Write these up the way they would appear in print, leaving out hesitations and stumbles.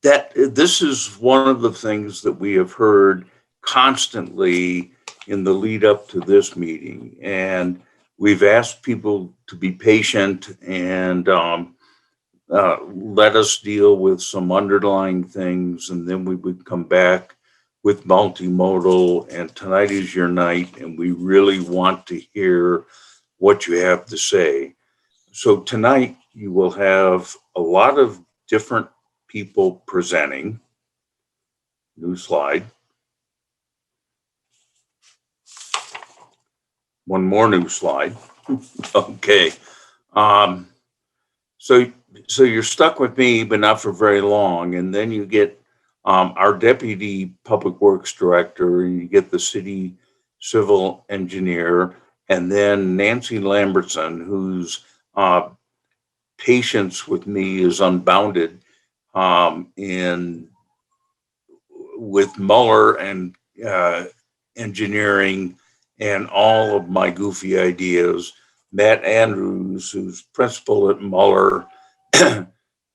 that this is one of the things that we have heard constantly in the lead up to this meeting. And we've asked people to be patient and let us deal with some underlying things. And then we would come back with multimodal. And tonight is your night. And we really want to hear what you have to say. So tonight you will have a lot of different people presenting. New slide. One more new slide. Okay. Um, so you're stuck with me, but not for very long. And then you get our deputy public works director, and you get the city civil engineer, and then Nancy Lambertson, whose patience with me is unbounded in with Mueller and engineering and all of my goofy ideas. Matt Andrews, who's principal at Mueller,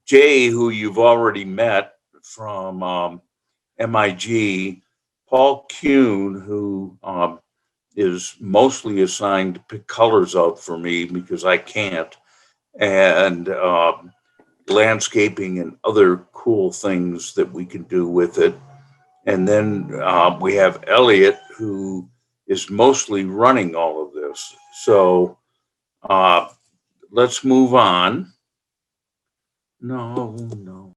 Jay, who you've already met from MIG, Paul Kuhn, who is mostly assigned to pick colors out for me because I can't, and landscaping and other cool things that we can do with it. And then we have Elliot, who is mostly running all of this. So let's move on. No.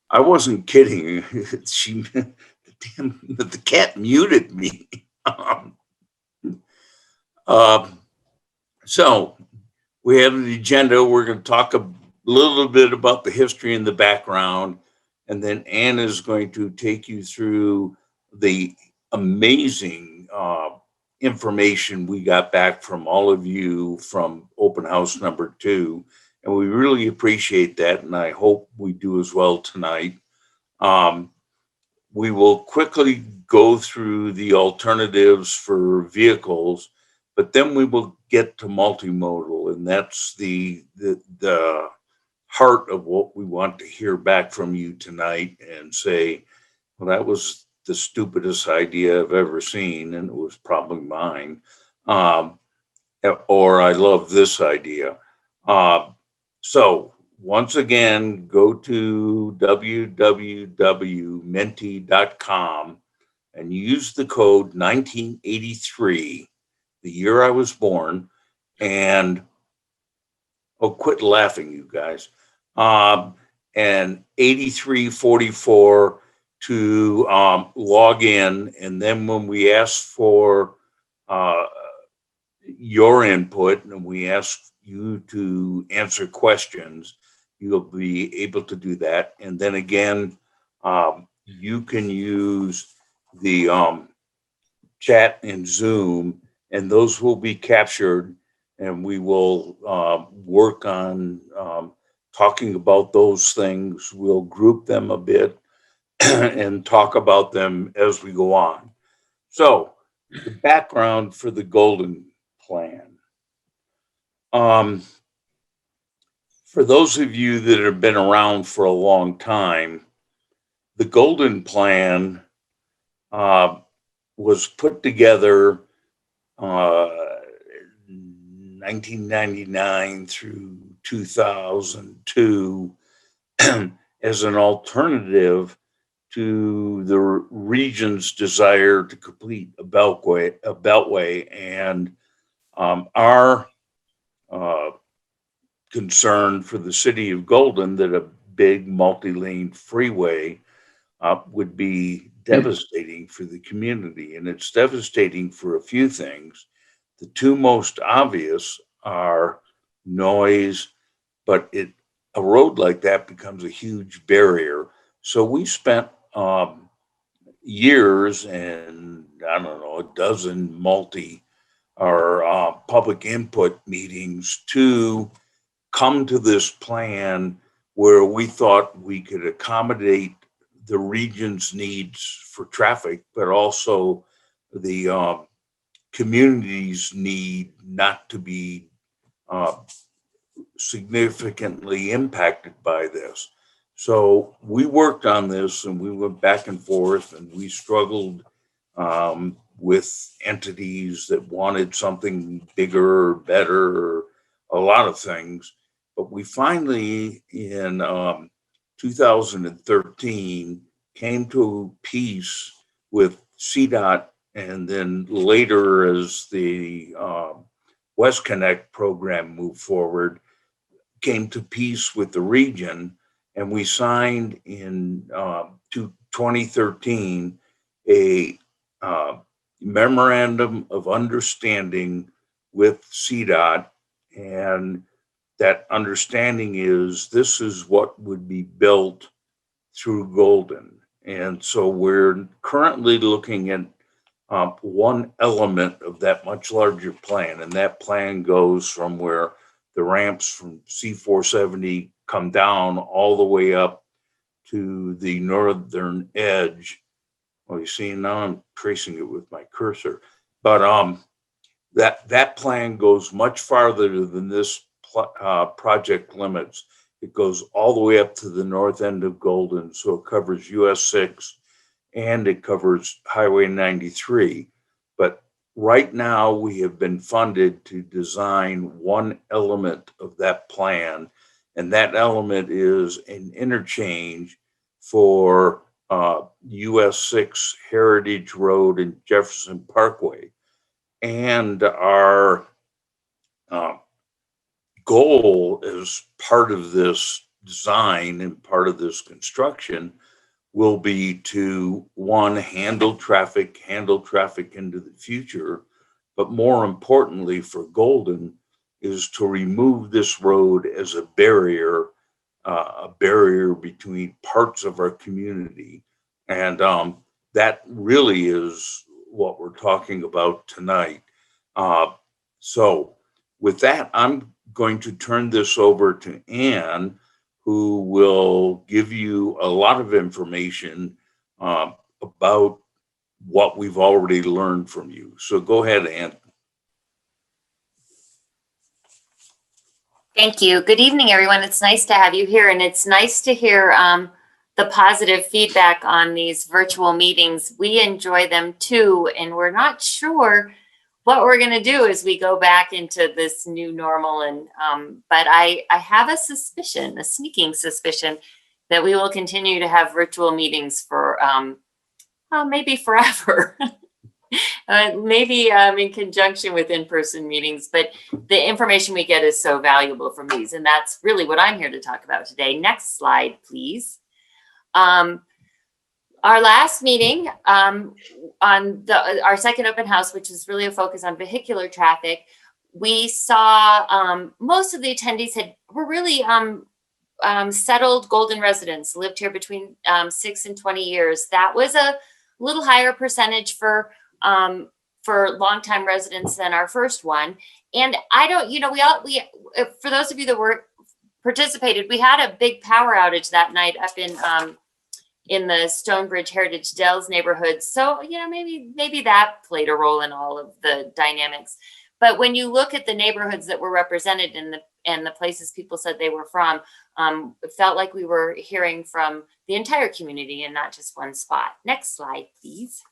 I wasn't kidding. The cat muted me. So we have the agenda. We're going to talk a little bit about the history and the background, and then Ann is going to take you through the amazing information we got back from all of you from open house number 2. And we really appreciate that. And I hope we do as well tonight. We will quickly go through the alternatives for vehicles, but then we will get to multimodal. And that's the heart of what we want to hear back from you tonight and say, well, that was the stupidest idea I've ever seen, and it was probably mine. Or I love this idea. So once again, go to www.menti.com and use the code 1983, the year I was born, and quit laughing, you guys. And 8344 to log in. And then when we ask for your input and we ask you to answer questions, you'll be able to do that. And then again, you can use the chat in Zoom, and those will be captured, and we will work on talking about those things. We'll group them a bit and talk about them as we go on. So the background for the Golden Plan. For those of you that have been around for a long time, the Golden Plan was put together 1999 through 2002 as an alternative to the region's desire to complete a beltway, and our concern for the city of Golden that a big multi-lane freeway would be devastating for the community. And it's devastating for a few things. The two most obvious are noise, but a road like that becomes a huge barrier. So we spent years and I don't know, a dozen public input meetings to come to this plan where we thought we could accommodate the region's needs for traffic, but also the communities need not to be uh, significantly impacted by this. So we worked on this and we went back and forth and we struggled with entities that wanted something bigger or better or a lot of things. But we finally, in 2013, came to peace with CDOT, and then later, as the West Connect program moved forward, came to peace with the region, and we signed in 2013 a uh, memorandum of understanding with CDOT, and that understanding is this is what would be built through Golden. And so we're currently looking at one element of that much larger plan, and that plan goes from where the ramps from C470 come down all the way up to the northern edge. Well, you see, now I'm tracing it with my cursor, but that plan goes much farther than this project limits. It goes all the way up to the north end of Golden, so it covers US 6 and it covers Highway 93. But right now, we have been funded to design one element of that plan, and that element is an interchange for US 6 Heritage Road and Jefferson Parkway. And our uh, goal as part of this design and part of this construction will be to, one, handle traffic into the future, but more importantly for Golden is to remove this road as a barrier between parts of our community. And that really is what we're talking about tonight. So with that, I'm going to turn this over to Ann, who will give you a lot of information about what we've already learned from you. So go ahead, Ann. Thank you. Good evening, everyone. It's nice to have you here, and it's nice to hear the positive feedback on these virtual meetings. We enjoy them too, and we're not sure what we're going to do as we go back into this new normal. And but I have a suspicion, a sneaking suspicion, that we will continue to have virtual meetings for maybe forever. Maybe in conjunction with in-person meetings, but the information we get is so valuable from these, and that's really what I'm here to talk about today. Next slide, please. Our last meeting on our second open house, which is really a focus on vehicular traffic, we saw most of the attendees were really settled Golden residents, lived here between 6 and 20 years. That was a little higher percentage for longtime residents than our first one. And I don't, we for those of you that were participated, we had a big power outage that night up in the Stonebridge Heritage Dells neighborhood. So, maybe that played a role in all of the dynamics. But when you look at the neighborhoods that were represented and the places people said they were from, it felt like we were hearing from the entire community and not just one spot. Next slide, please.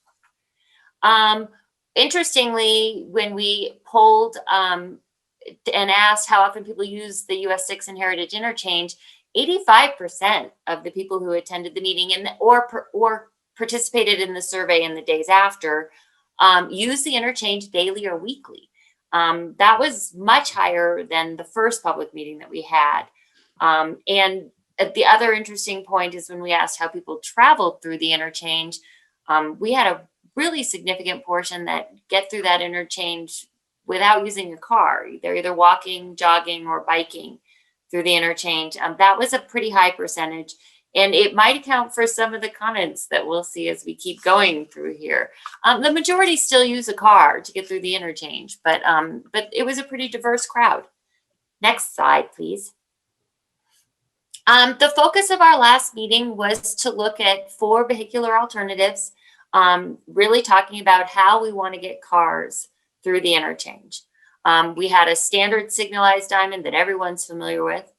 Interestingly, when we polled and asked how often people use the US 6 and Heritage Interchange, 85% of the people who attended the meeting or participated in the survey in the days after use the interchange daily or weekly. That was much higher than the first public meeting that we had. And the other interesting point is when we asked how people traveled through the interchange, we had a really significant portion that get through that interchange without using a car. They're either walking, jogging, or biking through the interchange. That was a pretty high percentage, and it might account for some of the comments that we'll see as we keep going through here. The majority still use a car to get through the interchange, but it was a pretty diverse crowd. Next slide, please. The focus of our last meeting was to look at 4 vehicular alternatives, really talking about how we want to get cars through the interchange. We had a standard signalized diamond that everyone's familiar with,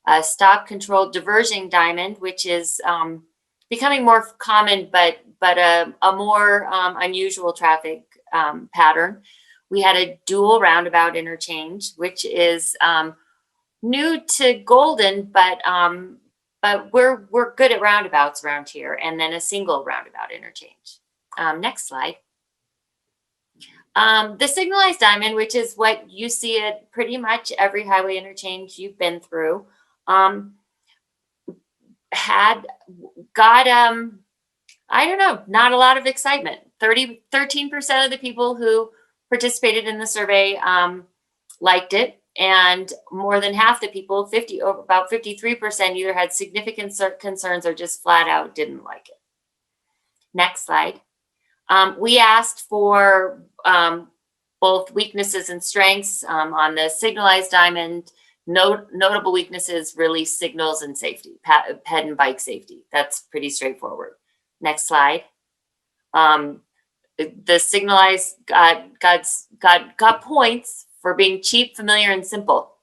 a stop controlled diverging diamond, which is becoming more common, but a more unusual traffic pattern. We had a dual roundabout interchange, which is new to Golden, but we're good at roundabouts around here. And then a single roundabout interchange. Next slide. The signalized diamond, which is what you see at pretty much every highway interchange you've been through, had got I don't know, not a lot of excitement. 13% of the people who participated in the survey liked it, and more than half the people, about 53%, either had significant concerns or just flat out didn't like it. Next slide. We asked for both weaknesses and strengths on the signalized diamond. Notable weaknesses, really signals and safety, ped and bike safety. That's pretty straightforward. Next slide. The signalized got points for being cheap, familiar, and simple,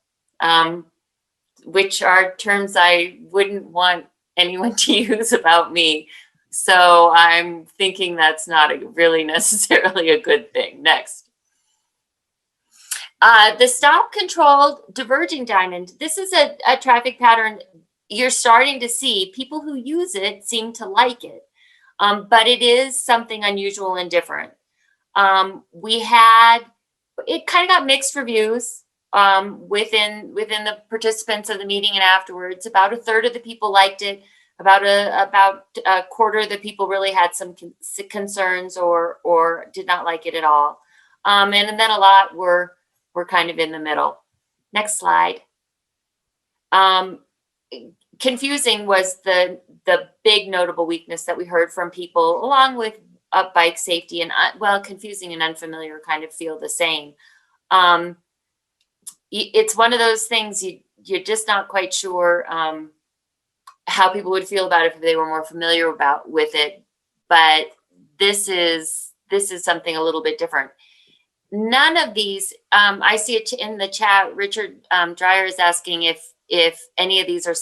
which are terms I wouldn't want anyone to use about me. So I'm thinking that's not really necessarily a good thing. Next. The stop controlled diverging diamond. This is a traffic pattern you're starting to see. People who use it seem to like it, but it is something unusual and different. It kind of got mixed reviews within the participants of the meeting and afterwards. About a third of the people liked it. About a quarter of the people really had some concerns or did not like it at all. And then a lot were kind of in the middle. Next slide. Confusing was the big notable weakness that we heard from people, along with bike safety, and confusing and unfamiliar kind of feel the same. It's one of those things you're just not quite sure how people would feel about it if they were more familiar with it. But this is something a little bit different. None of these, I see it in the chat. Richard Dreyer is asking if any of these are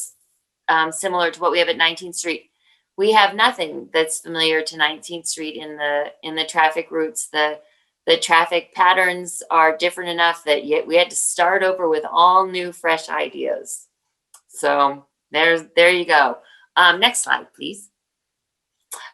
similar to what we have at 19th Street. We have nothing that's familiar to 19th Street in the traffic routes. The traffic patterns are different enough that we had to start over with all new, fresh ideas. So there you go. Next slide, please.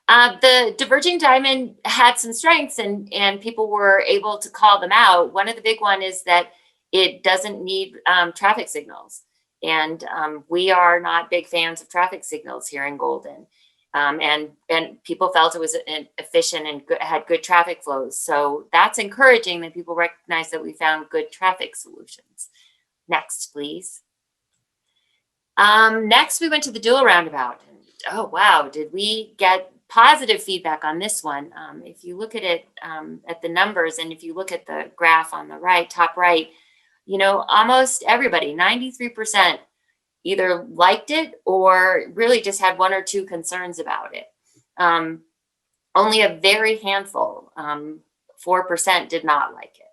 The diverging diamond had some strengths, and people were able to call them out. One of the big one is that it doesn't need traffic signals. And we are not big fans of traffic signals here in Golden. And people felt it was efficient and had good traffic flows. So that's encouraging that people recognize that we found good traffic solutions. Next, please. Next, we went to the dual roundabout. And, oh, wow, did we get positive feedback on this one? If you look at it, at the numbers, and if you look at the graph on the right, top right, almost everybody, 93%, either liked it or really just had one or two concerns about it. Only a very handful, 4%, did not like it.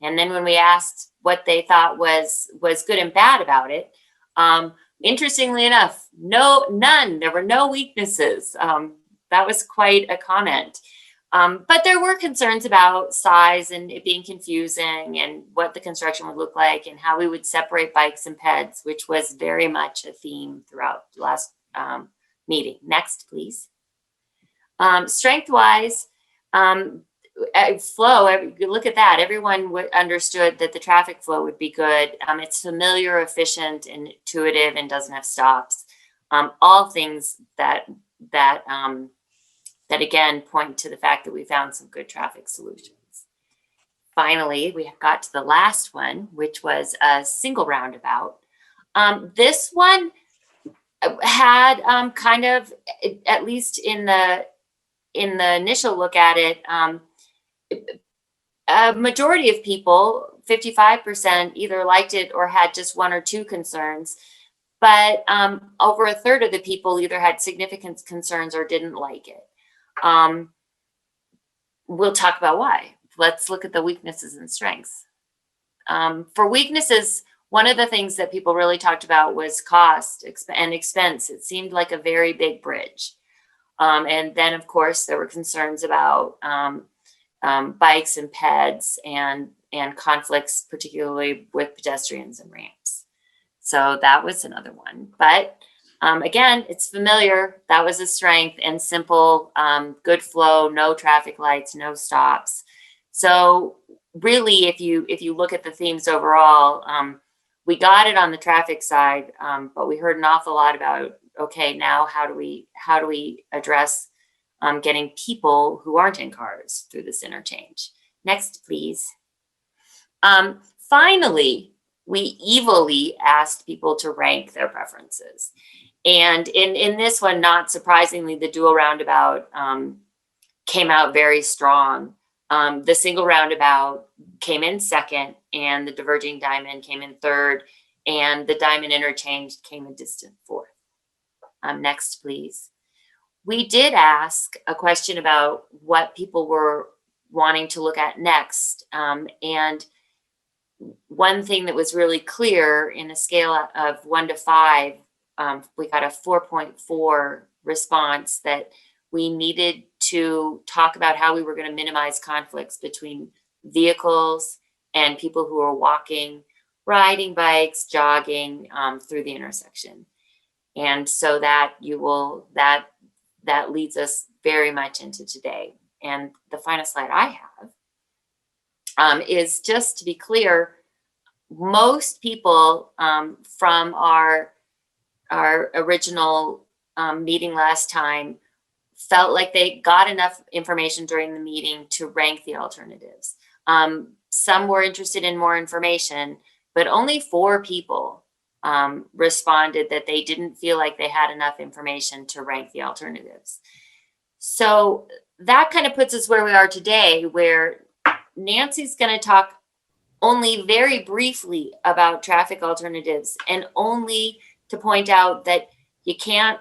And then when we asked what they thought was good and bad about it, interestingly enough, none. There were no weaknesses. That was quite a comment. But there were concerns about size and it being confusing and what the construction would look like and how we would separate bikes and peds, which was very much a theme throughout the last meeting. Next, please. Strength-wise, flow, look at that. Everyone understood that the traffic flow would be good. It's familiar, efficient, and intuitive, and doesn't have stops. All things that again point to the fact that we found some good traffic solutions. Finally, we got to the last one, which was a single roundabout. This one had kind of, at least in the initial look at it, a majority of people, 55%, either liked it or had just one or two concerns. But over a third of the people either had significant concerns or didn't like it. We'll talk about why. let's look at the weaknesses and strengths. For weaknesses, one of the things that people really talked about was cost and expense. It seemed like a very big bridge. And then, of course, there were concerns about bikes and peds and conflicts, particularly with pedestrians and ramps. So that was another one. But again, it's familiar. That was a strength, and simple, good flow, no traffic lights, no stops. So really, if you look at the themes overall, we got it on the traffic side, but we heard an awful lot about, okay, now how do we address getting people who aren't in cars through this interchange? Next, please. Finally, we evilly asked people to rank their preferences. And in this one, not surprisingly, the dual roundabout came out very strong. The single roundabout came in second, and the diverging diamond came in third, and the diamond interchange came in distant fourth. Next, please. We did ask a question about what people were wanting to look at next. And one thing that was really clear, in a scale of 1 to 5, we got a 4.4 response, that we needed to talk about how we were going to minimize conflicts between vehicles and people who are walking, riding bikes, jogging through the intersection. And so that leads us very much into today. And the final slide I have is just to be clear, most people from our original meeting last time felt like they got enough information during the meeting to rank the alternatives. Some were interested in more information, but only 4 people responded that they didn't feel like they had enough information to rank the alternatives. So that kind of puts us where we are today, where Nancy's going to talk only very briefly about traffic alternatives, and only to point out that you can't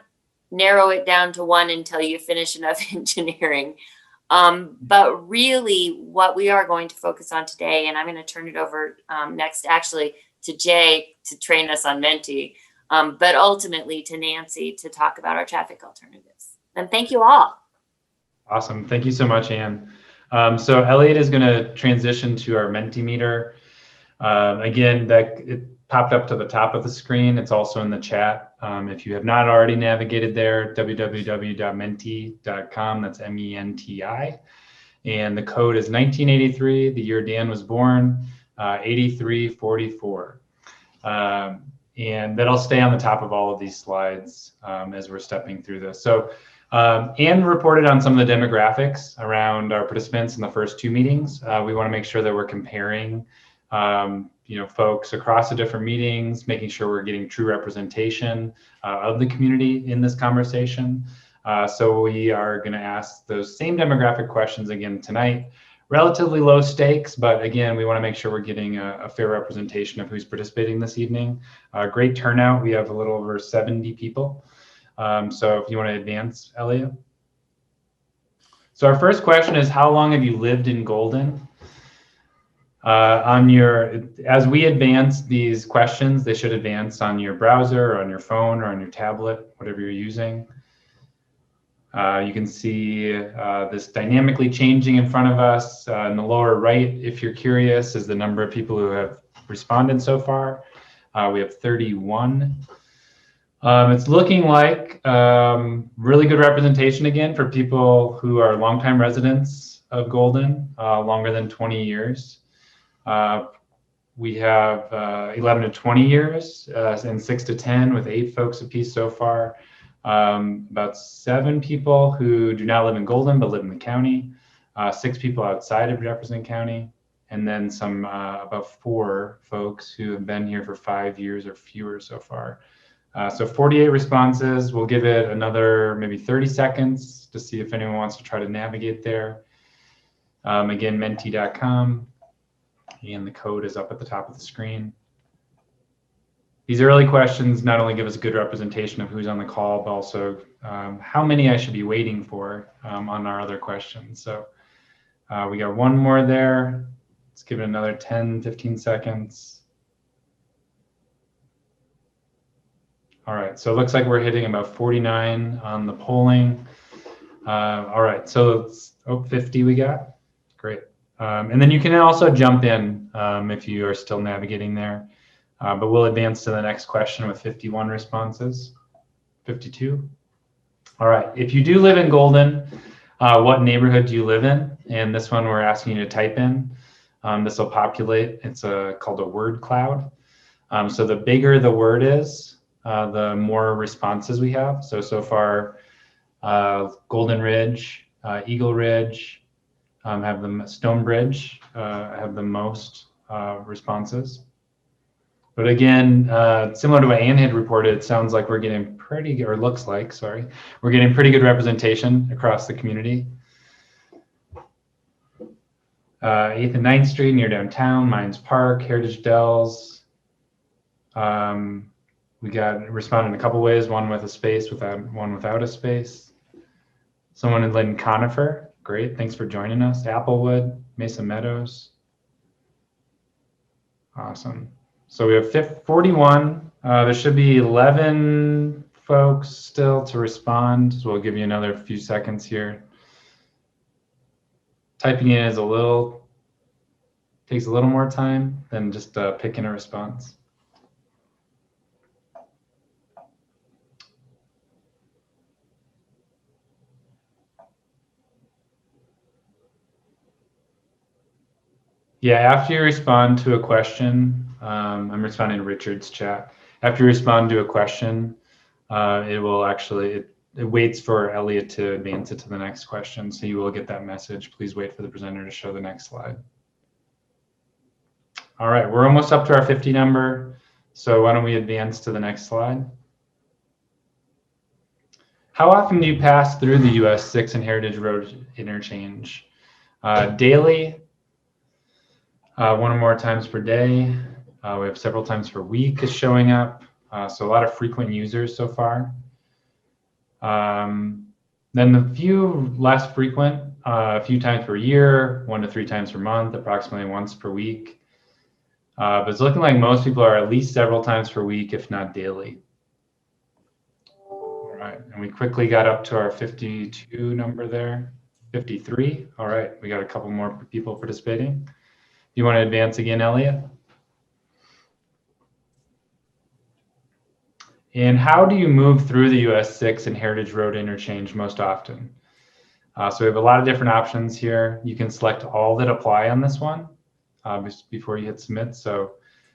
narrow it down to one until you finish enough engineering. But really what we are going to focus on today, and I'm going to turn it over next actually to Jay to train us on Menti, but ultimately to Nancy to talk about our traffic alternatives. And thank you all. Awesome. Thank you so much, Anne. So Elliot is going to transition to our Mentimeter. Again, it popped up to the top of the screen. It's also in the chat. If you have not already navigated there, www.menti.com, that's MENTI. And the code is 1983, the year Dan was born, 8344. And that'll stay on the top of all of these slides as we're stepping through this. So Anne reported on some of the demographics around our participants in the first 2 meetings. We want to make sure that we're comparing folks across the different meetings, making sure we're getting true representation of the community in this conversation. So we are going to ask those same demographic questions again tonight. Relatively low stakes, but again, we want to make sure we're getting a fair representation of who's participating this evening. Great turnout. We have a little over 70 people. So if you want to advance, Elliot. So our first question is, how long have you lived in Golden? As we advance these questions, they should advance on your browser or on your phone or on your tablet, whatever you're using. You can see this dynamically changing in front of us. In the lower right, if you're curious, is the number of people who have responded so far. We have 31. It's looking like really good representation again for people who are longtime residents of Golden, longer than 20 years. We have 11 to 20 years and 6 to 10 with 8 folks apiece so far. About 7 people who do not live in Golden but live in the county, 6 people outside of Jefferson County, and then some about 4 folks who have been here for 5 years or fewer so far. So 48 responses. We'll give it another maybe 30 seconds to see if anyone wants to try to navigate there. Again, menti.com, and the code is up at the top of the screen. These early questions not only give us a good representation of who's on the call, but also how many I should be waiting for on our other questions. So We got one more there. Let's give it another 10, 15 seconds. All right, so it looks like we're hitting about 49 on the polling. All right, so it's 50 we got. Great. And then you can also jump in if you are still navigating there. But we'll advance to the next question with 51 responses. 52. All right, if you do live in Golden, what neighborhood do you live in? And this one we're asking you to type in. This will populate. It's called a word cloud. So the bigger the word is, the more responses we have. So far, Golden Ridge, Eagle Ridge, have the Stonebridge have the most responses. But again, similar to what Ann had reported, it sounds like we're getting pretty good, or looks like, sorry, we're getting pretty good representation across the community. 8th and 9th Street near downtown, Mines Park, Heritage Dells. We got responded in a couple ways, one with a space, one without a space. Someone in Lynn Conifer, great, thanks for joining us. Applewood, Mesa Meadows. Awesome. So we have 41. There should be 11 folks still to respond. So we'll give you another few seconds here. Typing in is takes a little more time than just picking a response. Yeah, after you respond to a question, I'm responding to Richard's chat. After you respond to a question, it will actually, it waits for Elliot to advance it to the next question. So you will get that message. Please wait for the presenter to show the next slide. All right, we're almost up to our 50 number. So why don't we advance to the next slide? How often do you pass through the US 6 and Heritage Road interchange? Daily, one or more times per day. We have several times per week is showing up. So a lot of frequent users so far. Then the few less frequent, a few times per year, 1 to 3 times per month, approximately once per week. But it's looking like most people are at least several times per week, if not daily. All right, and we quickly got up to our 52 number there, 53. All right, we got a couple more people participating. You want to advance again, Elliot? And how do you move through the US 6 and Heritage Road interchange most often? So we have a lot of different options here. You can select all that apply on this one before you hit submit. So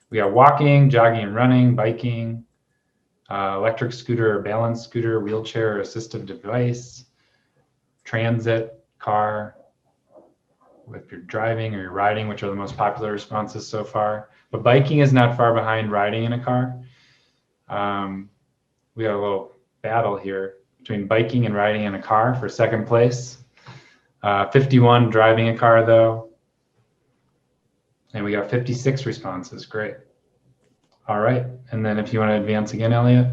we got walking, jogging and running, biking, electric scooter or balance scooter, wheelchair or assistive device, transit, car, if you're driving or you're riding, which are the most popular responses so far. But biking is not far behind riding in a car. We got a little battle here between biking and riding in a car for second place. 51 driving a car though. And we got 56 responses, great. All right, and then if you want to advance again, Elliot.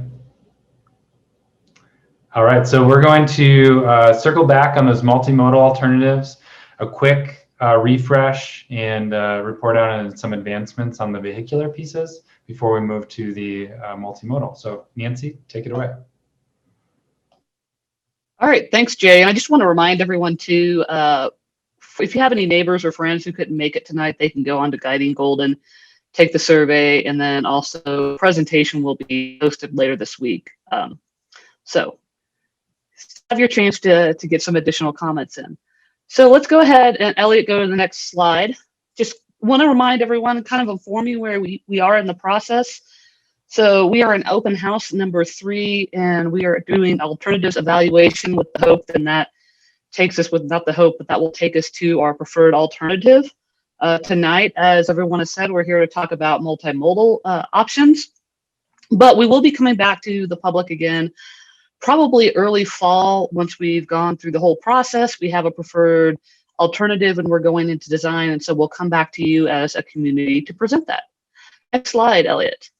All right, so we're going to circle back on those multimodal alternatives, a quick refresh and report out on some advancements on the vehicular pieces before we move to the multimodal. So Nancy, take it away. All right, thanks, Jay. I just want to remind everyone to, if you have any neighbors or friends who couldn't make it tonight, they can go on to Guiding Golden, take the survey, and then also the presentation will be posted later this week. So have your chance to get some additional comments in. So let's go ahead and Elliot, go to the next slide. Just want to remind everyone, kind of inform you where we are in the process. So we are in open house number 3, and we are doing alternatives evaluation with the hope, and that takes us with not the hope, but that will take us to our preferred alternative. Tonight, as everyone has said, we're here to talk about multimodal options, but we will be coming back to the public again, probably early fall once we've gone through the whole process. We have a preferred alternative and we're going into design, and so we'll come back to you as a community to present that. Next slide, Elliot.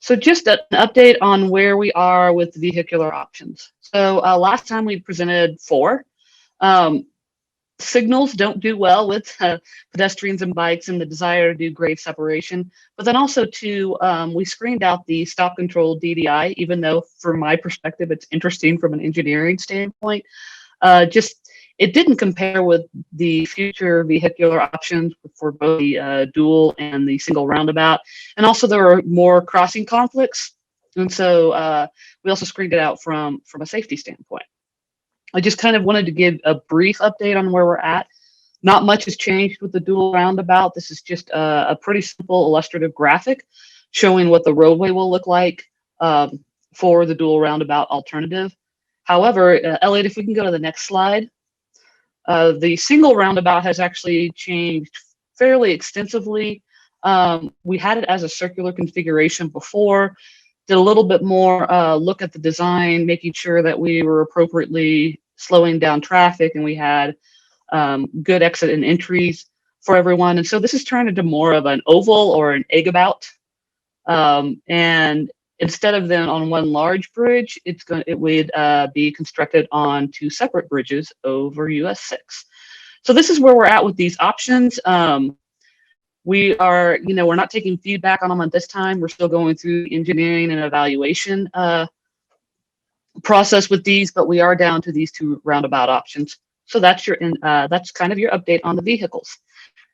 So just an update on where we are with the vehicular options. So last time we presented 4. signals don't do well with pedestrians and bikes and the desire to do grade separation. But then also too, we screened out the stop control DDI, even though from my perspective, it's interesting from an engineering standpoint. Just it didn't compare with the future vehicular options for both the dual and the single roundabout. And also there were more crossing conflicts. And so we also screened it out from a safety standpoint. I just kind of wanted to give a brief update on where we're at. Not much has changed with the dual roundabout. This is just a pretty simple illustrative graphic showing what the roadway will look like for the dual roundabout alternative. However, Elliot, if we can go to the next slide, the single roundabout has actually changed fairly extensively. We had it as a circular configuration before, did a little bit more look at the design, making sure that we were appropriately slowing down traffic and we had good exit and entries for everyone. And so this is turned into more of an oval or an egg-about. And instead of then on one large bridge, it would be constructed on two separate bridges over US 6. So this is where we're at with these options. We are, we're not taking feedback on them at this time. We're still going through engineering and evaluation process with these, but we are down to these two roundabout options. So that's that's kind of your update on the vehicles.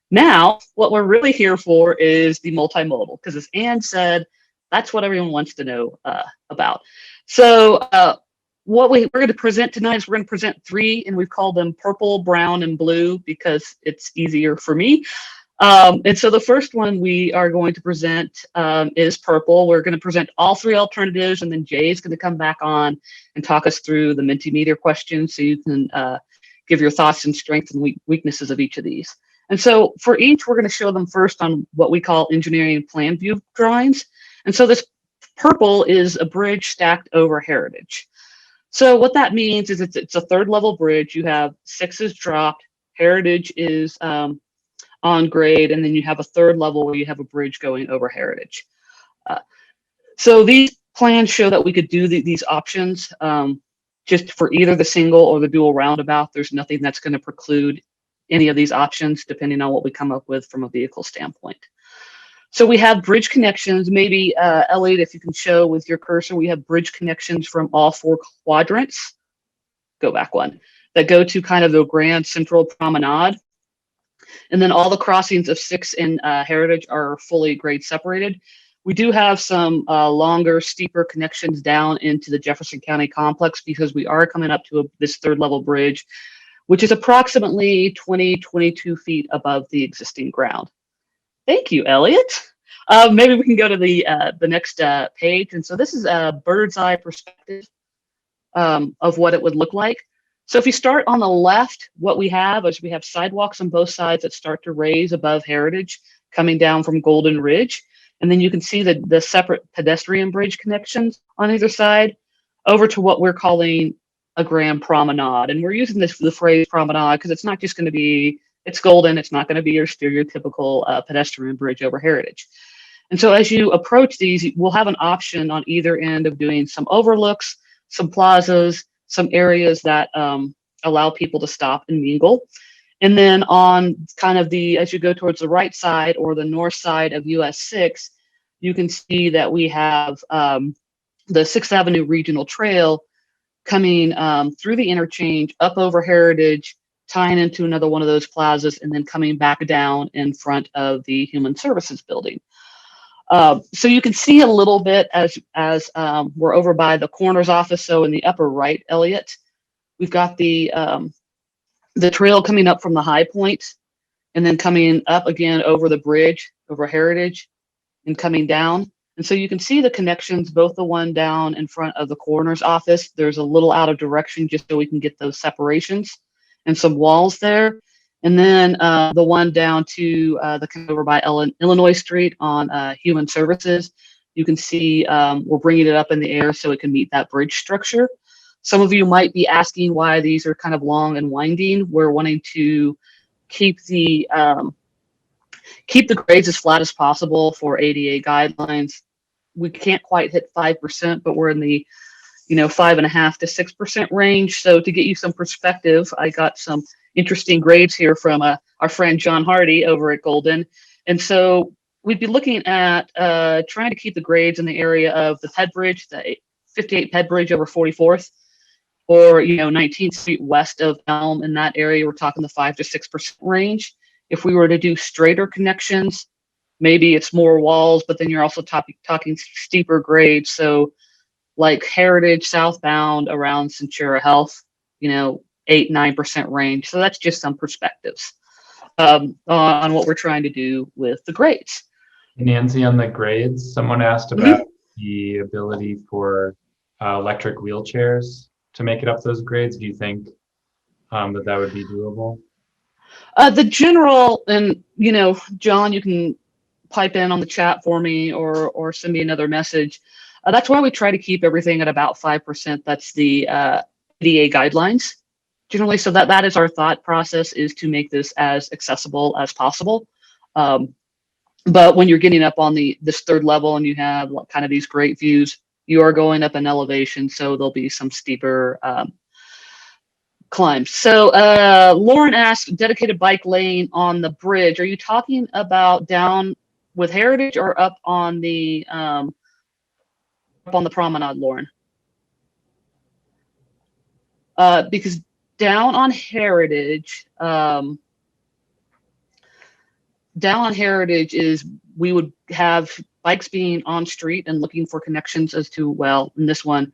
Now, what we're really here for is the multimodal, because as Ann said, that's what everyone wants to know about. So what we're going to present tonight is we're going to present 3, and we've called them purple, brown, and blue because it's easier for me. And so the first one we are going to present is purple. We're going to present all 3 alternatives, and then Jay is going to come back on and talk us through the Mentimeter questions so you can give your thoughts and strengths and weaknesses of each of these. And so for each, we're going to show them first on what we call engineering plan view drawings. And so this purple is a bridge stacked over heritage. So what that means is it's a 3rd level bridge. You have 6 is dropped, heritage is on grade, and then you have a 3rd level where you have a bridge going over heritage. So these plans show that we could do these options just for either the single or the dual roundabout. There's nothing that's going to preclude any of these options depending on what we come up with from a vehicle standpoint. So we have bridge connections. Maybe Elliot, if you can show with your cursor, we have bridge connections from all 4 quadrants. Go back one. That go to kind of the Grand Central Promenade. And then all the crossings of 6 and Heritage are fully grade separated. We do have some longer, steeper connections down into the Jefferson County complex because we are coming up to this 3rd level bridge, which is approximately 22 feet above the existing ground. Thank you, Elliot. Maybe we can go to the next page. And so this is a bird's eye perspective of what it would look like. So if you start on the left, what we have is we have sidewalks on both sides that start to raise above Heritage coming down from Golden Ridge. And then you can see the separate pedestrian bridge connections on either side over to what we're calling a Grand Promenade. And we're using the phrase promenade because it's not just going to be, it's golden, it's not going to be your stereotypical pedestrian bridge over Heritage. And so as you approach these, we'll have an option on either end of doing some overlooks, some plazas, some areas that allow people to stop and mingle. And then on kind of as you go towards the right side or the north side of US 6, you can see that we have the 6th Avenue Regional Trail coming through the interchange, up over Heritage, tying into another one of those plazas, and then coming back down in front of the Human Services Building. So you can see a little bit as we're over by the coroner's office. So in the upper right, Elliot, we've got the trail coming up from the high point and then coming up again over the bridge, over Heritage, and coming down. And so you can see the connections, both the one down in front of the coroner's office. There's a little out of direction just so we can get those separations and some walls there. And then the one down to over by Illinois Street on Human Services, you can see we're bringing it up in the air so it can meet that bridge structure. Some of you might be asking why these are kind of long and winding. We're wanting to keep the grades as flat as possible for ADA guidelines. We can't quite hit 5%, but we're in the 5.5% to 6% range. So to get you some perspective, I got some interesting grades here from our friend John Hardy over at Golden. And so we'd be looking at trying to keep the grades in the area of the Ped Bridge, the 58 Ped Bridge over 44th, or 19th Street west of Elm. In that area, we're talking the 5 to 6% range. If we were to do straighter connections, maybe it's more walls, but then you're also talking steeper grades. So like Heritage southbound around Centura Health, 8-9% range. So that's just some perspectives on what we're trying to do with the grades. Nancy, on the grades, someone asked about the ability for electric wheelchairs to make it up those grades. Do you think that would be doable? The general, and John, you can pipe in on the chat for me or send me another message. That's why we try to keep everything at about 5%. That's the ADA guidelines generally. So that is our thought process, is to make this as accessible as possible. But when you're getting up on this third level and you have kind of these great views, you are going up in elevation. So there'll be some steeper climbs. So Lauren asked, dedicated bike lane on the bridge. Are you talking about down with Heritage or up on the promenade, Lauren? Because down on Heritage, is we would have bikes being on street and looking for connections as to, well, in this one,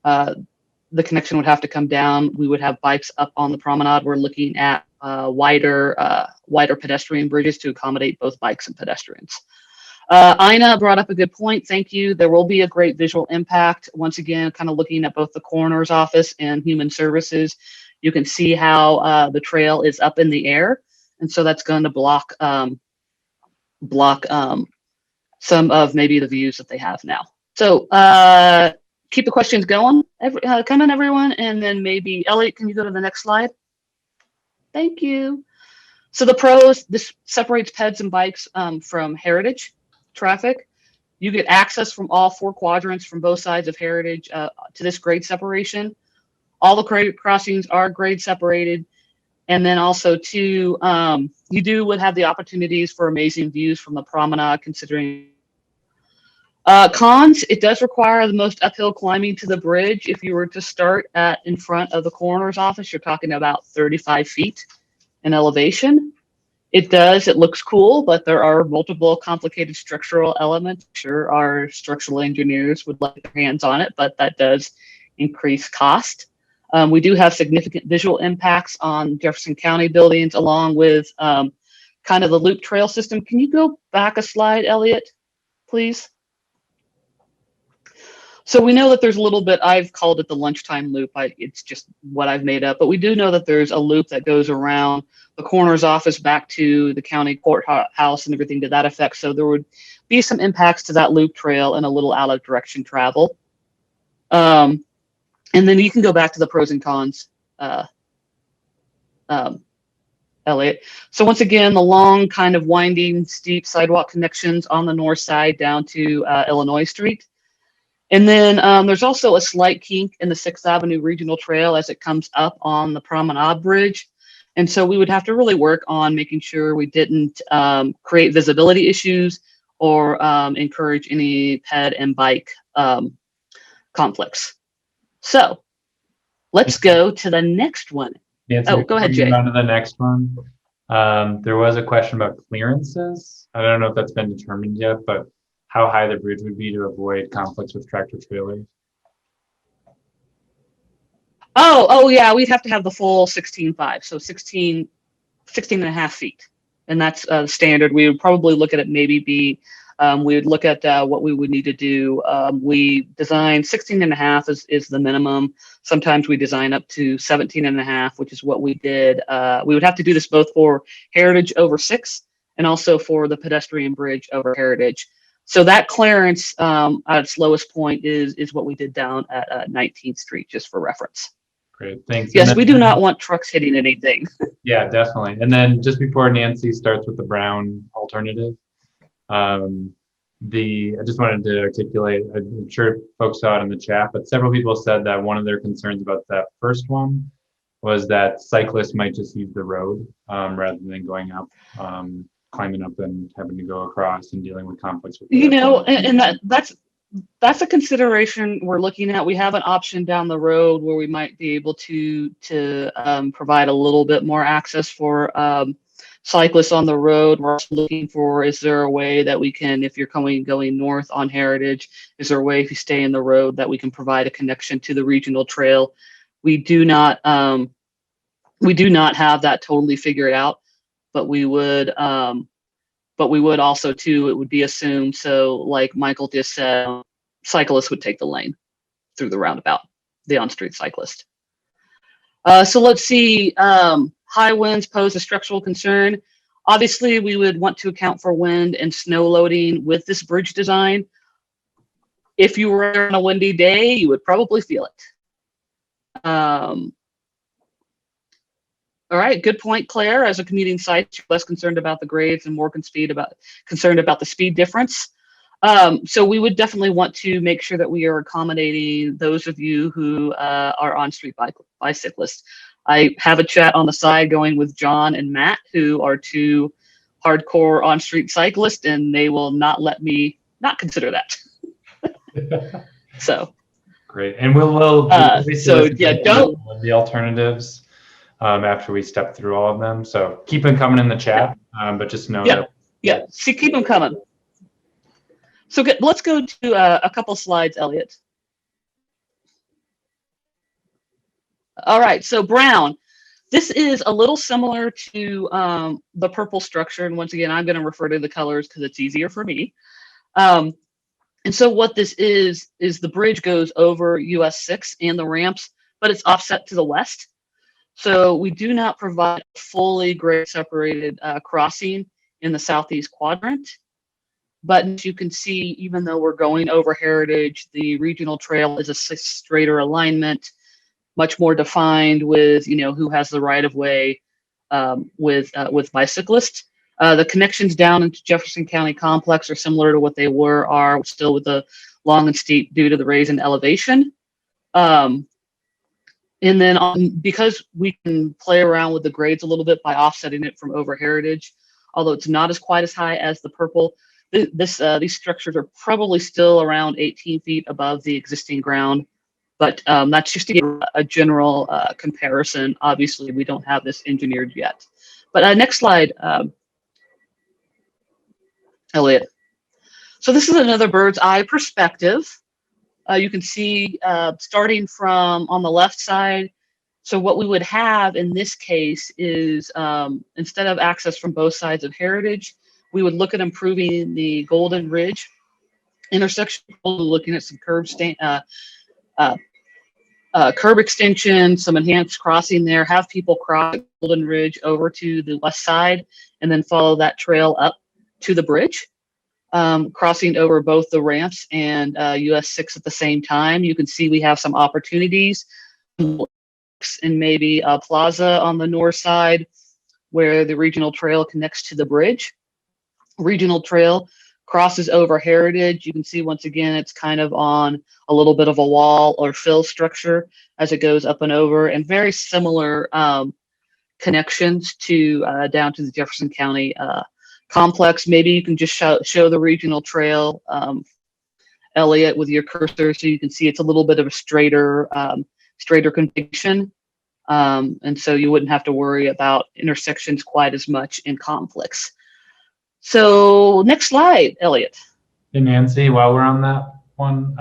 the connection would have to come down. We would have bikes up on the promenade. We're looking at wider pedestrian bridges to accommodate both bikes and pedestrians. Ina brought up a good point. Thank you. There will be a great visual impact. Once again, kind of looking at both the coroner's office and human services, you can see how the trail is up in the air. And so that's going to block some of maybe the views that they have now. So keep the questions going, come in, everyone. And then maybe, Elliot, can you go to the next slide? Thank you. So the pros, this separates peds and bikes from Heritage traffic. You get access from all 4 quadrants from both sides of Heritage to this grade separation. All the grade crossings are grade separated. And then also too, you would have the opportunities for amazing views from the promenade, considering cons. It does require the most uphill climbing to the bridge. If you were to start in front of the coroner's office, you're talking about 35 feet in elevation. It looks cool, but there are multiple complicated structural elements. Sure, our structural engineers would like their hands on it, but that does increase cost. We do have significant visual impacts on Jefferson County buildings, along with kind of the loop trail system. Can you go back a slide, Elliot, please? So we know that there's a little bit, I've called it the lunchtime loop. It's just what I've made up, but we do know that there's a loop that goes around the coroner's office back to the county courthouse and everything to that effect. So there would be some impacts to that loop trail and a little out of direction travel. And then you can go back to the pros and cons, Elliot. So once again, the long kind of winding, steep sidewalk connections on the north side down to Illinois Street. And then there's also a slight kink in the 6th Avenue Regional Trail as it comes up on the Promenade Bridge. And so we would have to really work on making sure we didn't create visibility issues or encourage any ped and bike conflicts. So let's go to the next one. Nancy, go ahead, Jay. On to the next one. There was a question about clearances. I don't know if that's been determined yet, but how high the bridge would be to avoid conflicts with tractor trailers. Oh yeah, we'd have to have the full 16.5, so 16 and a half feet. And that's standard. We would probably look at it, maybe we would look at what we would need to do. We design 16 and a half is the minimum. Sometimes we design up to 17 and a half, which is what we did. We would have to do this both for Heritage over 6 and also for the pedestrian bridge over Heritage. So that clearance at its lowest point is what we did down at 19th Street, just for reference. Great, thanks. Yes, we do not want trucks hitting anything. Yeah, definitely. And then just before Nancy starts with the brown alternative, I just wanted to articulate, I'm sure folks saw it in the chat, but several people said that one of their concerns about that first one was that cyclists might just use the road rather than going up, climbing up and having to go across and dealing with conflicts with You the know, and that's a consideration we're looking at. We have an option down the road where we might be able to provide a little bit more access for cyclists on the road. We're also looking for, is there a way that we can, if you're going north on Heritage, is there a way if you stay in the road that we can provide a connection to the regional trail? We do not have that totally figured out, but we would also too, it would be assumed, so like Michael just said, cyclists would take the lane through the roundabout, the on-street cyclist. So let's see, high winds pose a structural concern. Obviously, we would want to account for wind and snow loading with this bridge design. If you were on a windy day, you would probably feel it. All right, good point, Claire. As a commuting site, you're less concerned about the grades and more concerned about the speed difference. So we would definitely want to make sure that we are accommodating those of you who are on-street bicyclists. I have a chat on the side going with John and Matt, who are two hardcore on-street cyclists, and they will not let me not consider that. So great, and we'll so yeah, don't the alternatives after we step through all of them. So keep them coming in the chat, but just know that. See, keep them coming. So let's go to a couple slides, Elliot. All right, so brown. This is a little similar to the purple structure. And once again, I'm going to refer to the colors because it's easier for me. And so what this is the bridge goes over US 6 and the ramps, but it's offset to the west. So we do not provide fully grade separated crossing in the southeast quadrant. But as you can see, even though we're going over Heritage, the regional trail is a straighter alignment, much more defined with, who has the right of way with bicyclists. The connections down into Jefferson County Complex are similar to what they are still with the long and steep due to the raise in elevation. And then because we can play around with the grades a little bit by offsetting it from over Heritage, although it's not quite as high as the purple, these structures are probably still around 18 feet above the existing ground. But that's just to give a general comparison. Obviously, we don't have this engineered yet. But next slide, Elliot. So this is another bird's eye perspective. You can see starting from on the left side. So what we would have in this case is instead of access from both sides of Heritage, we would look at improving the Golden Ridge intersection, looking at some curb extension, some enhanced crossing there, have people cross Golden Ridge over to the west side, and then follow that trail up to the bridge, crossing over both the ramps and US 6 at the same time. You can see we have some opportunities in maybe a plaza on the north side where the regional trail connects to the bridge. Regional trail crosses over Heritage. You can see once again it's kind of on a little bit of a wall or fill structure as it goes up and over, and very similar connections to down to the Jefferson County complex. Maybe you can just show the regional trail, Elliot, with your cursor, so you can see it's a little bit of a straighter configuration, and so you wouldn't have to worry about intersections quite as much in conflicts. So next slide, Elliot. Hey, Nancy, while we're on that one,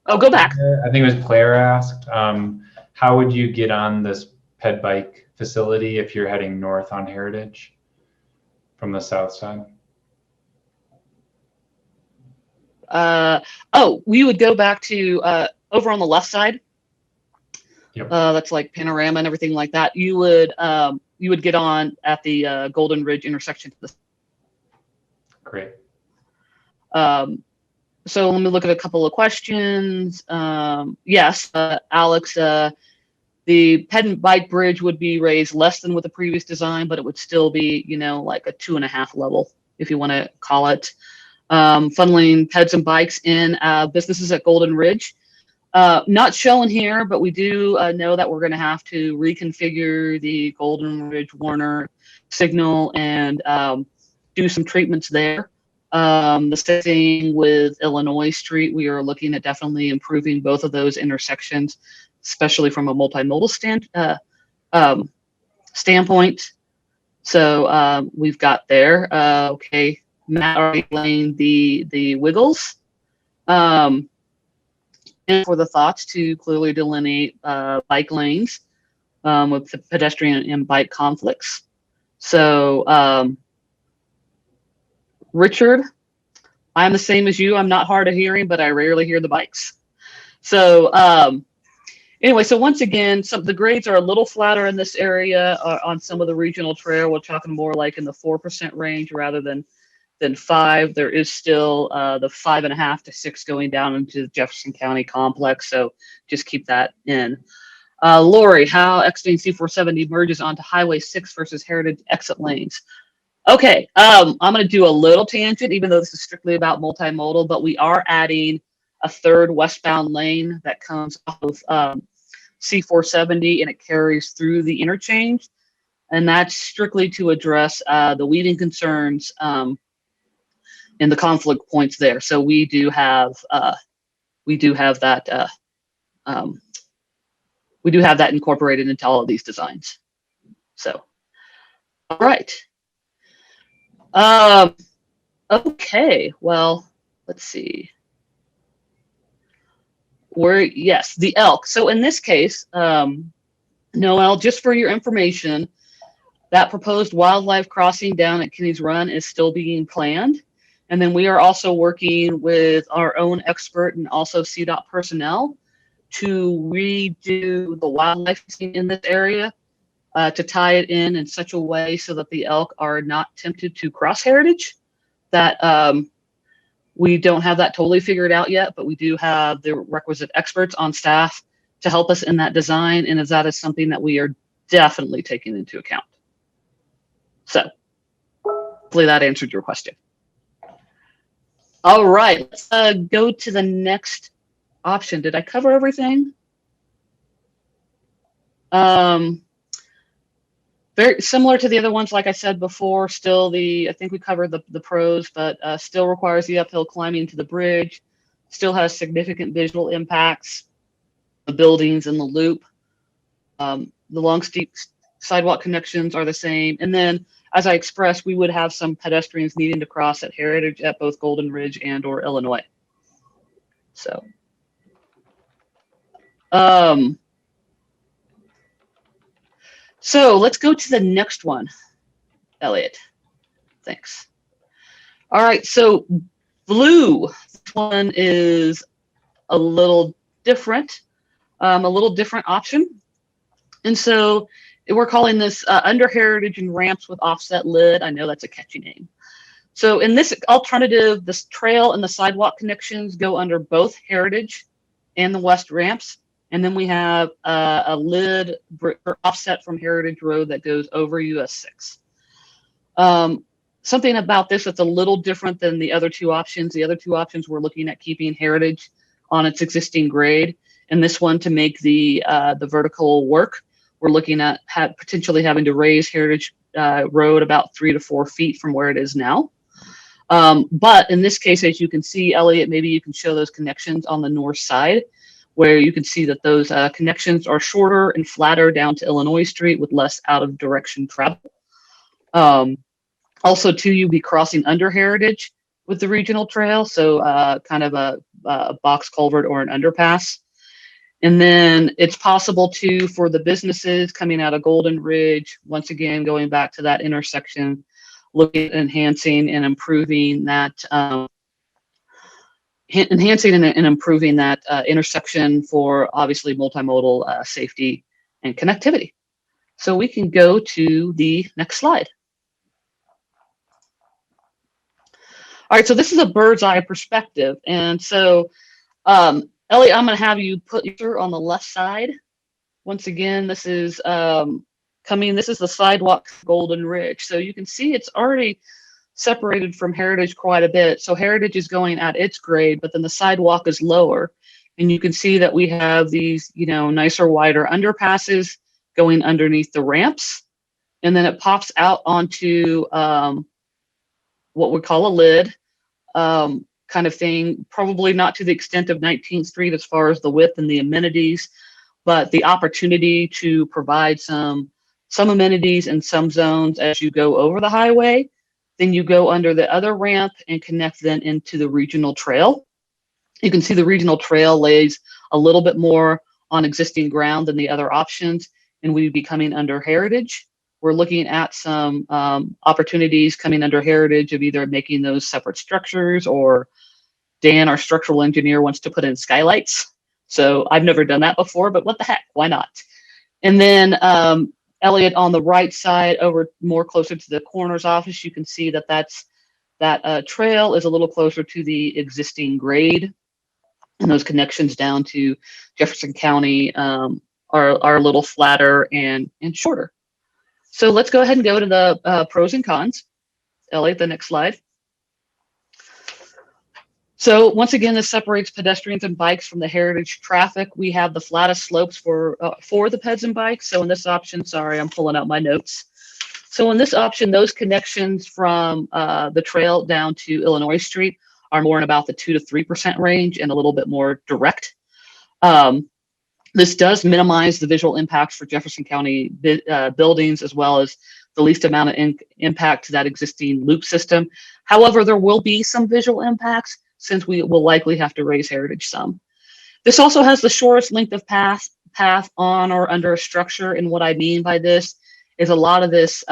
Oh, go back. I think it was Claire asked, how would you get on this ped bike facility if you're heading north on Heritage from the south side? We would go back to over on the left side. Yep. That's like Panorama and everything like that. You would get on at the Golden Ridge intersection. Great. So let me look at a couple of questions. Yes, Alex, the ped bike bridge would be raised less than with the previous design, but it would still be, like a 2.5 level, if you want to call it. Funneling peds and bikes in businesses at Golden Ridge. Not shown here, but we do know that we're going to have to reconfigure the Golden Ridge Warner signal and do some treatments there. The same thing with Illinois Street. We are looking at definitely improving both of those intersections, especially from a multimodal standpoint. So we've got there. Okay, Matt already explained the wiggles. And for the thoughts to clearly delineate bike lanes with the pedestrian and bike conflicts. So Richard, I'm the same as you. I'm not hard of hearing, but I rarely hear the bikes. So anyway, so once again, the grades are a little flatter in this area on some of the regional trail. We're talking more like in the 4% range rather than 5. There is still the 5.5 to 6 going down into the Jefferson County complex. So just keep that in. Lori, how exiting C470 merges onto Highway 6 versus Heritage exit lanes. Okay, I'm going to do a little tangent, even though this is strictly about multimodal, but we are adding a third westbound lane that comes off of C470 and it carries through the interchange. And that's strictly to address the weaving concerns and the conflict points there. So we do have that incorporated into all of these designs. So, all right. Okay, well, let's see. Yes, the elk. So in this case, Noel, just for your information, that proposed wildlife crossing down at Kinney's Run is still being planned. And then we are also working with our own expert and also CDOT personnel to redo the wildlife in this area to tie it in such a way so that the elk are not tempted to cross heritage. That we don't have that totally figured out yet, but we do have the requisite experts on staff to help us in that design, and that is something that we are definitely taking into account. So hopefully that answered your question. All right, let's go to the next option. Did I cover everything? Very similar to the other ones, like I said before, still I think we covered the pros, but still requires the uphill climbing to the bridge, still has significant visual impacts, the buildings and the loop. The long, steep sidewalk connections are the same. And then, as I expressed, we would have some pedestrians needing to cross at Heritage at both Golden Ridge and or Illinois. So, so let's go to the next one, Elliot. Thanks. All right, so blue. This one is a little different option. And so we're calling this under heritage and ramps with offset lid. I know that's a catchy name. So in this alternative, this trail and the sidewalk connections go under both heritage and the west ramps. And then we have a lid offset from Heritage Road that goes over US 6. Something about this that's a little different than the other two options. The other two options we're looking at keeping Heritage on its existing grade. And this one, to make the vertical work, we're looking at potentially having to raise Heritage Road about 3 to 4 feet from where it is now. But in this case, as you can see, Elliot, maybe you can show those connections on the north side, where you can see that those connections are shorter and flatter down to Illinois Street with less out of direction travel. Also, too, you'll be crossing under Heritage with the regional trail, so kind of a box culvert or an underpass. And then it's possible too for the businesses coming out of Golden Ridge, once again, going back to that intersection, looking at enhancing and improving that intersection for obviously multimodal safety and connectivity. So we can go to the next slide. All right, so this is a bird's eye perspective. And so, Ellie, I'm gonna have you put your on the left side. Once again, this is this is the sidewalk Golden Ridge. So you can see it's already separated from Heritage quite a bit. So Heritage is going at its grade, but then the sidewalk is lower. And you can see that we have these, nicer, wider underpasses going underneath the ramps. And then it pops out onto what we call a lid kind of thing, probably not to the extent of 19th Street as far as the width and the amenities, but the opportunity to provide some amenities in some zones as you go over the highway. Then you go under the other ramp and connect then into the regional trail. You can see the regional trail lays a little bit more on existing ground than the other options, and we'd be coming under heritage. We're looking at some opportunities coming under heritage of either making those separate structures, or Dan, our structural engineer, wants to put in skylights. So I've never done that before, but what the heck, why not? And then Elliot, on the right side, over more closer to the coroner's office, you can see that that trail is a little closer to the existing grade, and those connections down to Jefferson County are a little flatter and shorter. So let's go ahead and go to the pros and cons. Elliot, the next slide. So once again, this separates pedestrians and bikes from the heritage traffic. We have the flattest slopes for the peds and bikes. So in this option, sorry, I'm pulling out my notes. So in this option, those connections from the trail down to Illinois Street are more in about the 2 to 3% range and a little bit more direct. This does minimize the visual impacts for Jefferson County buildings, as well as the least amount of impact to that existing loop system. However, there will be some visual impacts, since we will likely have to raise heritage some. This also has the shortest length of path on or under a structure. And what I mean by this is a lot of this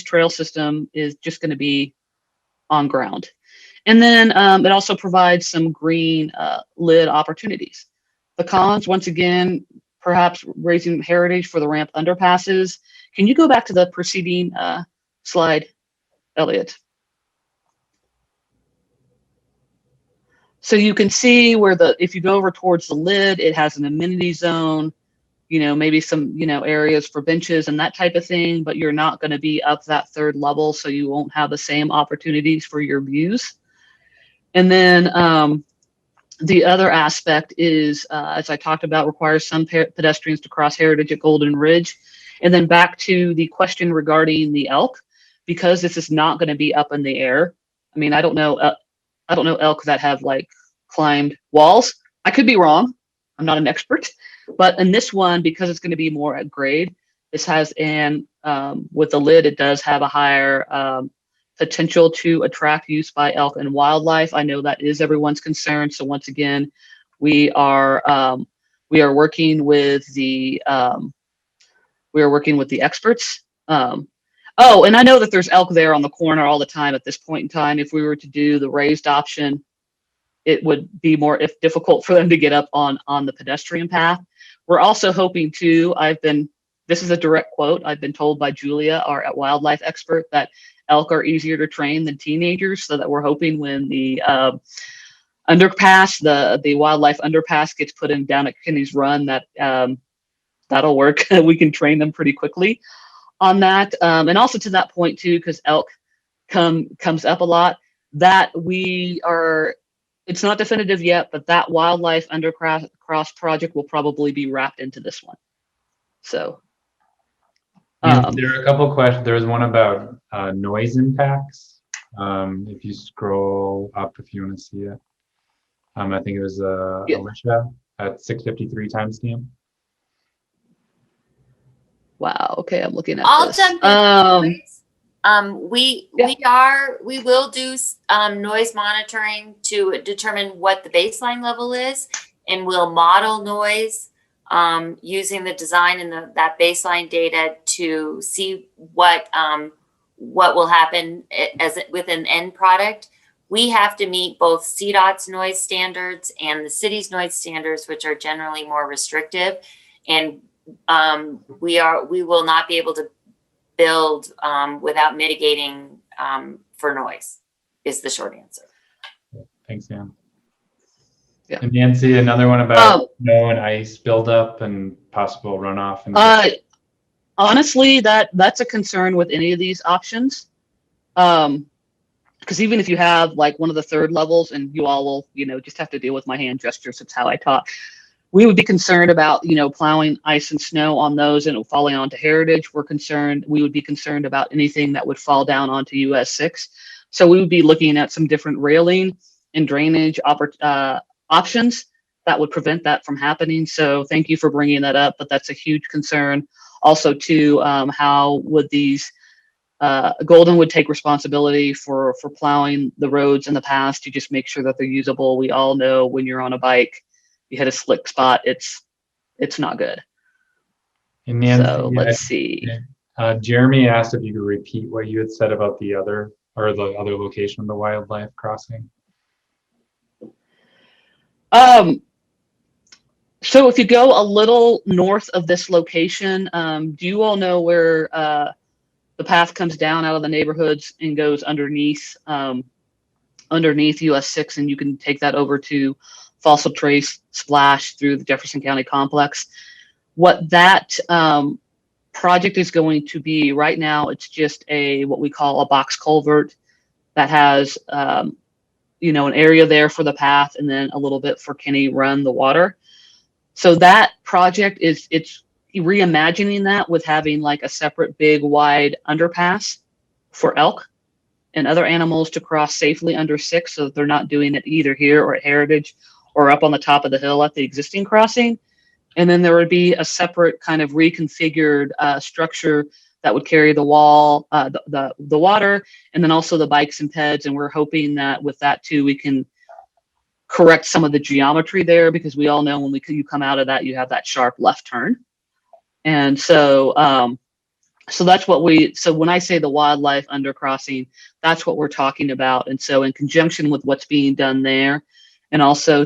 trail system is just going to be on ground. And then it also provides some green lid opportunities. The cons, once again, perhaps raising heritage for the ramp underpasses. Can you go back to the preceding slide, Elliot? So you can see where if you go over towards the lid, it has an amenity zone, maybe some, areas for benches and that type of thing, but you're not going to be up that third level, so you won't have the same opportunities for your views. And then the other aspect is, as I talked about, requires some pedestrians to cross heritage at Golden Ridge. And then back to the question regarding the elk, because this is not going to be up in the air. I mean, I don't know elk that have climbed walls. I could be wrong. I'm not an expert, but in this one, because it's going to be more at grade, this has with the lid, it does have a higher potential to attract use by elk and wildlife. I know that is everyone's concern. So once again, we are working with the experts. Oh, and I know that there's elk there on the corner all the time at this point in time. If we were to do the raised option, it would be more difficult for them to get up on the pedestrian path. We're also hoping to, this is a direct quote, I've been told by Julia, our wildlife expert, that elk are easier to train than teenagers, so that we're hoping when the underpass, the wildlife underpass gets put in down at Kinney's Run, that that'll work. We can train them pretty quickly on that. And also to that point too, because elk comes up a lot, that it's not definitive yet, but that wildlife undercross project will probably be wrapped into this one. So there are a couple questions. There was one about noise impacts. If you scroll up, if you want to see it, I think it was Alicia at 653 timestamp. Wow. Okay, I'm looking at I'll this. jump in. We will do noise monitoring to determine what the baseline level is, and we'll model noise using the design and that baseline data to see what will happen with an end product. We have to meet both CDOT's noise standards and the city's noise standards, which are generally more restrictive, and we will not be able to build without mitigating for noise, is the short answer. Thanks, Ann. Yeah. And Nancy, another one about snow and ice buildup and possible runoff. Honestly, that's a concern with any of these options. because even if you have like one of the third levels, and you all will, just have to deal with my hand gestures, it's how I talk. We would be concerned about, plowing ice and snow on those and it falling onto heritage. We would be concerned about anything that would fall down onto US 6. So we would be looking at some different railing and drainage options that would prevent that from happening. So thank you for bringing that up, but that's a huge concern. Also too, how would these Golden would take responsibility for plowing the roads in the past to just make sure that they're usable. We all know when you're on a bike, you hit a slick spot, it's not good. And Nancy, So let's see. Jeremy asked if you could repeat what you had said about the other location of the wildlife crossing. So if you go a little north of this location, do you all know where the path comes down out of the neighborhoods and goes underneath US 6, and you can take that over to Fossil Trace Splash through the Jefferson County complex? What that project is going to be right now, it's just what we call a box culvert that has an area there for the path and then a little bit for Kenny Run, the water. So that project it's reimagining that with having like a separate big wide underpass for elk and other animals to cross safely under 6, so that they're not doing it either here or at Heritage or up on the top of the hill at the existing crossing. And then there would be a separate kind of reconfigured structure that would carry the wall, the water, and then also the bikes and peds. And we're hoping that with that too, we can correct some of the geometry there, because we all know when you come out of that, you have that sharp left turn. And so, so that's so when I say the wildlife undercrossing, that's what we're talking about. And so in conjunction with what's being done there, and also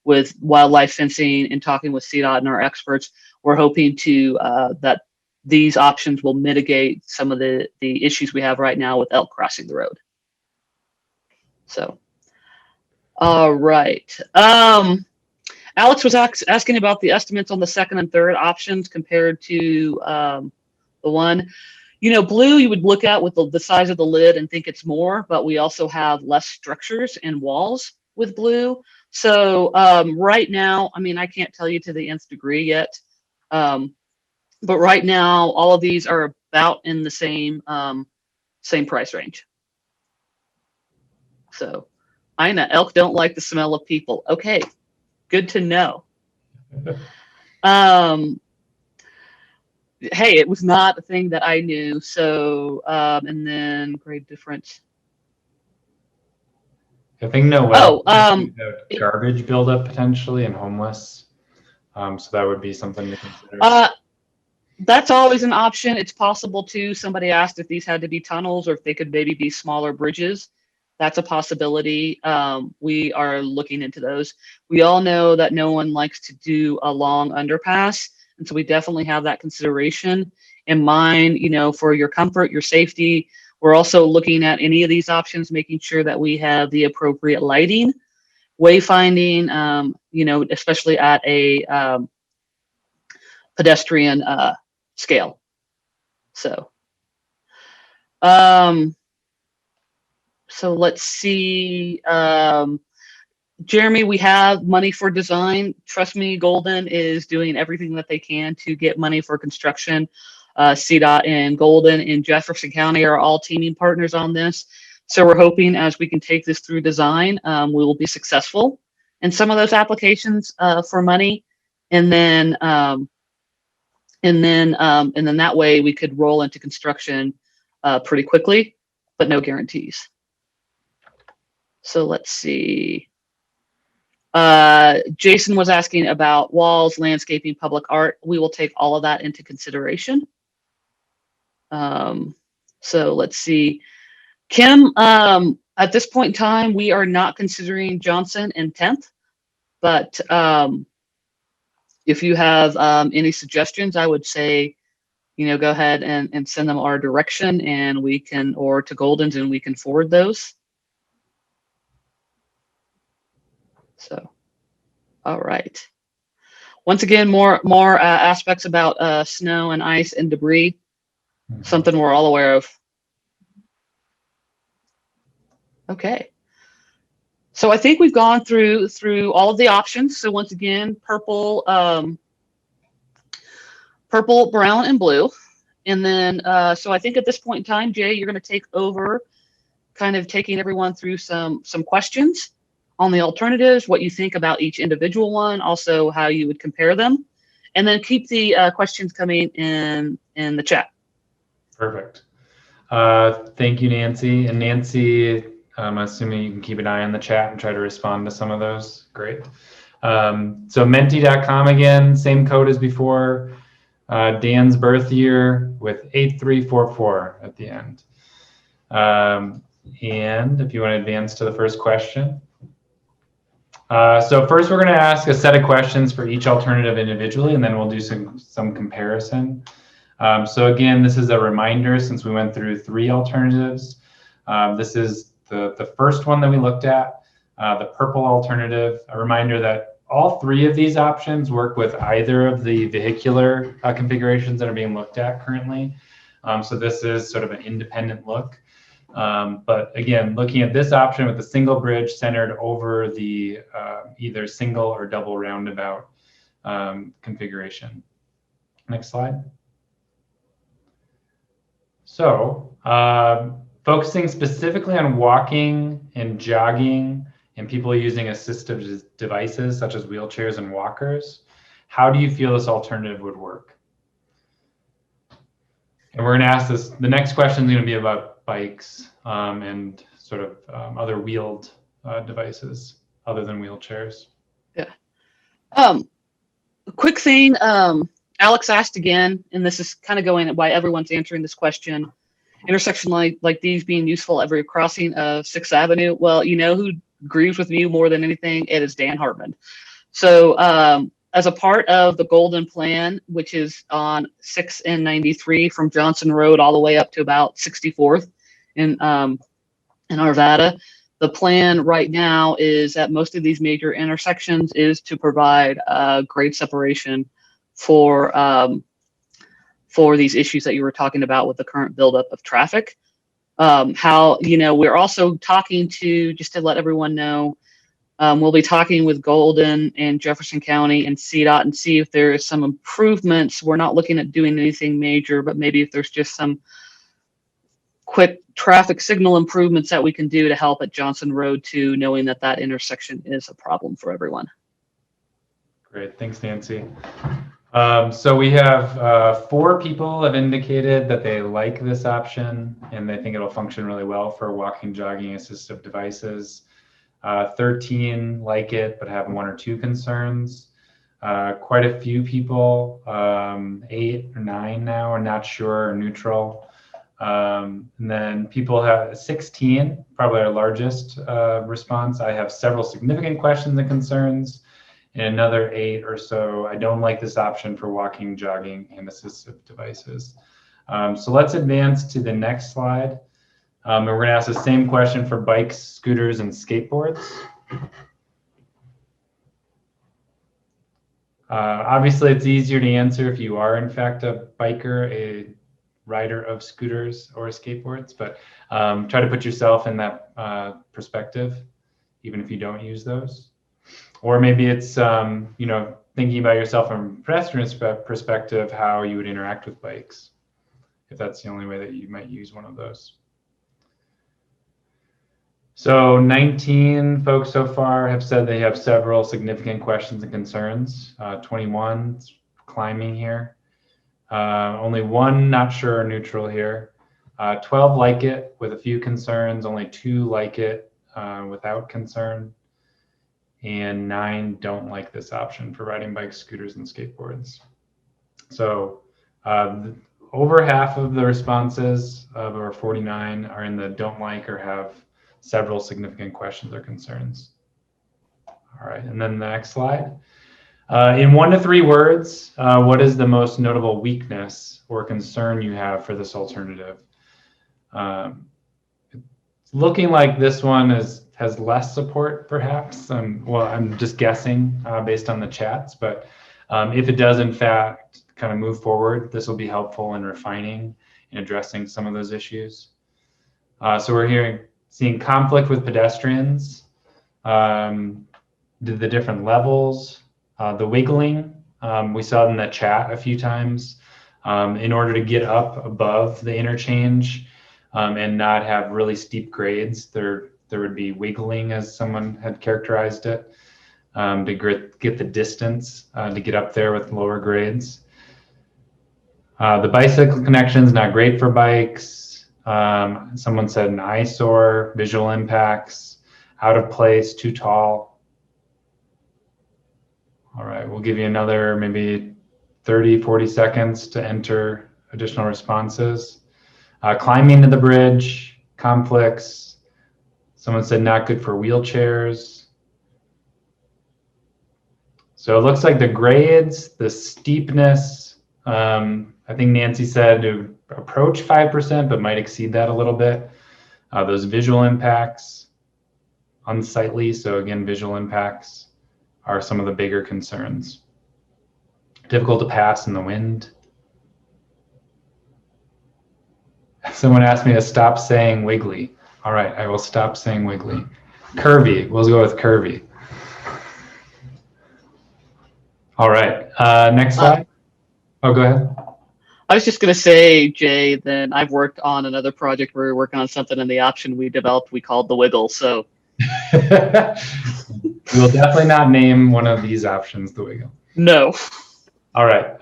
with wildlife fencing and talking with CDOT and our experts, we're hoping to that these options will mitigate some of the issues we have right now with elk crossing the road. So, all right. Alex was asking about the estimates on the second and third options compared to the one. Blue you would look at with the size of the lid and think it's more, but we also have less structures and walls with blue. So right now, I can't tell you to the nth degree yet, but right now all of these are about in the same price range. So I know elk don't like the smell of people. Okay, good to know. Hey, it was not a thing that I knew. So and then grade difference. I think Noel garbage buildup potentially and homeless. So that would be something to consider. That's always an option. It's possible too. Somebody asked if these had to be tunnels or if they could maybe be smaller bridges. That's a possibility. We are looking into those. We all know that no one likes to do a long underpass. And so we definitely have that consideration in mind, for your comfort, your safety. We're also looking at any of these options, making sure that we have the appropriate lighting, wayfinding, especially at a pedestrian scale. So, so let's see. Jeremy, we have money for design. Trust me, Golden is doing everything that they can to get money for construction. CDOT and Golden in Jefferson County are all teaming partners on this. So we're hoping as we can take this through design, we will be successful in some of those applications for money. And then that way we could roll into construction pretty quickly, but no guarantees. So let's see. Jason was asking about walls, landscaping, public art. We will take all of that into consideration. So let's see. Kim, at this point in time, we are not considering Johnson and 10th, but if you have any suggestions, I would say, go ahead and send them our direction, and we can, or to Golden's, and we can forward those. So, all right. Once again, more aspects about snow and ice and debris, something we're all aware of. Okay. So I think we've gone through all of the options. So once again, purple, purple, brown, and blue. And then, so I think at this point in time, Jay, you're going to take over, kind of taking everyone through some questions on the alternatives, what you think about each individual one, also how you would compare them, and then keep the questions coming in the chat. Perfect. Thank you, Nancy. And Nancy, I'm assuming you can keep an eye on the chat and try to respond to some of those. Great. So menti.com again, same code as before. Dan's birth year with 8344 at the end. And if you want to advance to the first question. So first we're going to ask a set of questions for each alternative individually, and then we'll do some comparison. So again, this is a reminder since we went through 3 alternatives. This is the first one that we looked at, the purple alternative. A reminder that all 3 of these options work with either of the vehicular configurations that are being looked at currently. So this is sort of an independent look. But again, looking at this option with a single bridge centered over the either single or double roundabout configuration. Next slide. So focusing specifically on walking and jogging and people using assistive devices such as wheelchairs and walkers, how do you feel this alternative would work? And we're going to ask this, the next question is going to be about bikes and sort of other wheeled devices other than wheelchairs. Yeah. A quick thing, Alex asked again, and this is kind of going at why everyone's answering this question. Intersection like these being useful every crossing of 6th Avenue. Well, you know who agrees with me more than anything? It is Dan Hartman. So as a part of the Golden Plan, which is on 6 and 93 from Johnson Road all the way up to about 64th in Arvada, the plan right now is at most of these major intersections is to provide grade separation for these issues that you were talking about with the current buildup of traffic. How, you know, we're also talking to, just to let everyone know, we'll be talking with Golden and Jefferson County and CDOT and see if there is some improvements. We're not looking at doing anything major, but maybe if there's just some quick traffic signal improvements that we can do to help at Johnson Road too, knowing that that intersection is a problem for everyone. Great, thanks, Nancy. So we have 4 people have indicated that they like this option and they think it'll function really well for walking, jogging, assistive devices. 13 like it, but have 1 or 2 concerns. Quite a few people, 8 or 9 now, are not sure or neutral. And then people have 16, probably our largest response. I have several significant questions and concerns. And another 8 or so, I don't like this option for walking, jogging, and assistive devices. So let's advance to the next slide. And we're going to ask the same question for bikes, scooters, and skateboards. Obviously, it's easier to answer if you are, in fact, a biker, a rider of scooters or skateboards, but try to put yourself in that perspective, even if you don't use those. Or maybe it's, you know, thinking about yourself from a pedestrian's perspective, how you would interact with bikes, if that's the only way that you might use one of those. So 19 folks so far have said they have several significant questions and concerns. 21 climbing here. Only 1 not sure or neutral here. 12 like it with a few concerns. Only 2 like it without concern. And 9 don't like this option for riding bikes, scooters, and skateboards. So over half of the responses of our 49 are in the don't like or have several significant questions or concerns. All right, and then the next slide. In 1 to 3 words, what is the most notable weakness or concern you have for this alternative? It's looking like this one has less support, perhaps. Well, I'm just guessing based on the chats, but if it does, in fact, kind of move forward, this will be helpful in refining and addressing some of those issues. So we're hearing seeing conflict with pedestrians, the different levels, the wiggling. We saw it in the chat a few times. In order to get up above the interchange and not have really steep grades, there would be wiggling, as someone had characterized it, to get the distance to get up there with lower grades. The bicycle connection is not great for bikes. Someone said an eyesore, visual impacts, out of place, too tall. All right, we'll give you another maybe 30, 40 seconds to enter additional responses. Climbing to the bridge, conflicts. Someone said not good for wheelchairs. So it looks like the grades, the steepness, I think Nancy said to approach 5%, but might exceed that a little bit. Those visual impacts, unsightly. So again, visual impacts are some of the bigger concerns. Difficult to pass in the wind. Someone asked me to stop saying wiggly. All right, I will stop saying wiggly. Curvy, we'll go with curvy. All right, next slide. Oh, go ahead. I was just going to say, Jay, then I've worked on another project where we were working on something, and the option we developed, we called the wiggle. So We will definitely not name one of these options the wiggle. no. All right.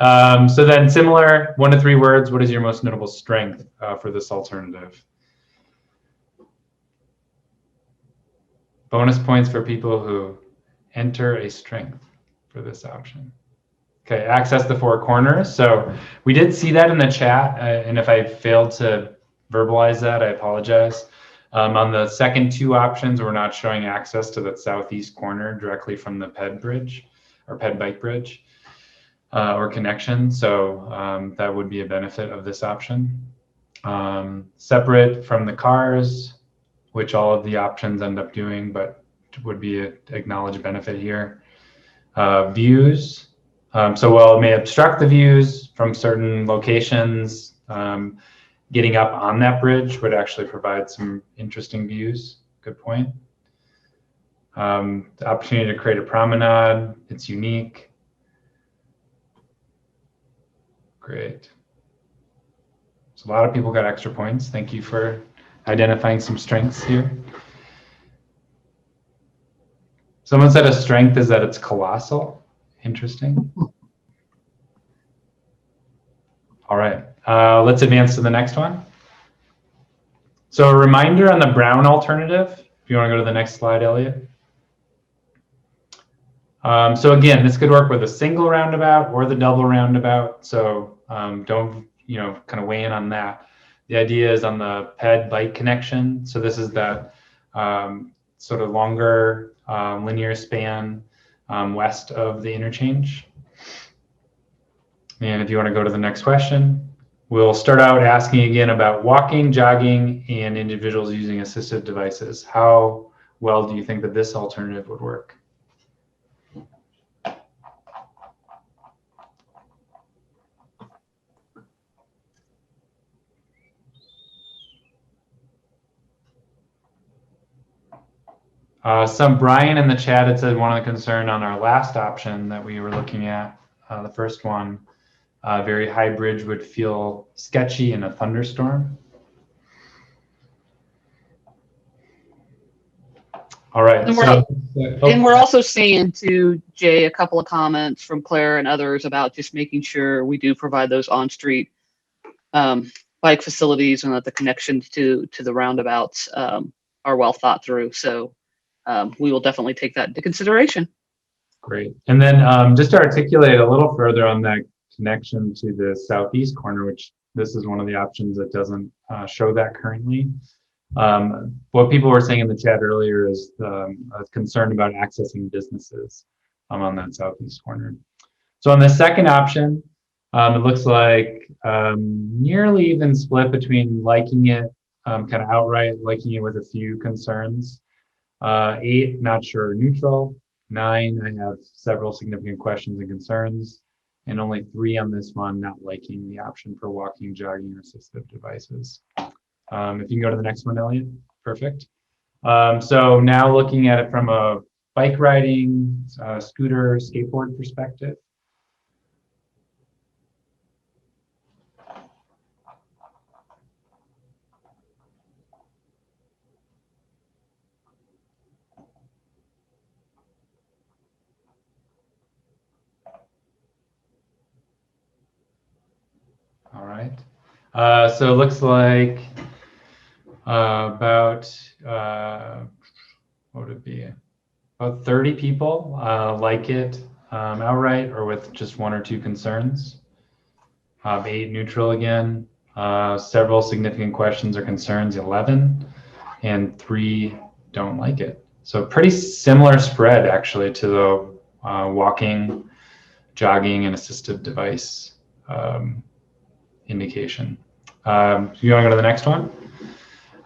So then similar, 1 to 3 words. What is your most notable strength for this alternative? Bonus points for people who enter a strength for this option. Okay, access the 4 corners. So we did see that in the chat, and if I failed to verbalize that, I apologize. On the second 2 options, we're not showing access to the southeast corner directly from the PED bridge or PED bike bridge or connection. So that would be a benefit of this option. Separate from the cars, which all of the options end up doing, but would be an acknowledged benefit here. Views. So while it may obstruct the views from certain locations, getting up on that bridge would actually provide some interesting views. Good point. The opportunity to create a promenade, it's unique. Great. So a lot of people got extra points. Thank you for identifying some strengths here. Someone said a strength is that it's colossal. Interesting. All right, let's advance to the next one. So a reminder on the brown alternative, if you want to go to the next slide, Elliot. So again, this could work with a single roundabout or the double roundabout. So don't, kind of weigh in on that. The idea is on the PED bike connection. So this is that sort of longer linear span west of the interchange. And if you want to go to the next question, we'll start out asking again about walking, jogging, and individuals using assistive devices. How well do you think that this alternative would work? Brian in the chat had said one of the concern on our last option that we were looking at, the first one, very high bridge would feel sketchy in a thunderstorm. All right. And we're also seeing too, Jay, a couple of comments from Claire and others about just making sure we do provide those on-street bike facilities and that the connections to the roundabouts are well thought through. So we will definitely take that into consideration. Great. And then just to articulate a little further on that connection to the southeast corner, which this is one of the options that doesn't show that currently. What people were saying in the chat earlier is a concern about accessing businesses on that southeast corner. So on the second option, it looks like nearly even split between liking it, kind of outright liking it with a few concerns. 8, not sure, neutral. 9, I have several significant questions and concerns. And only 3 on this one, not liking the option for walking, jogging, or assistive devices. If you can go to the next one, Elliot. Perfect. So now looking at it from a bike riding, scooter, skateboard perspective. All right. So it looks like about, what would it be? About 30 people like it outright or with just 1 or 2 concerns. 8 neutral again. Several significant questions or concerns, 11, and 3 don't like it. So pretty similar spread actually to the walking, jogging, and assistive device indication. You want to go to the next one?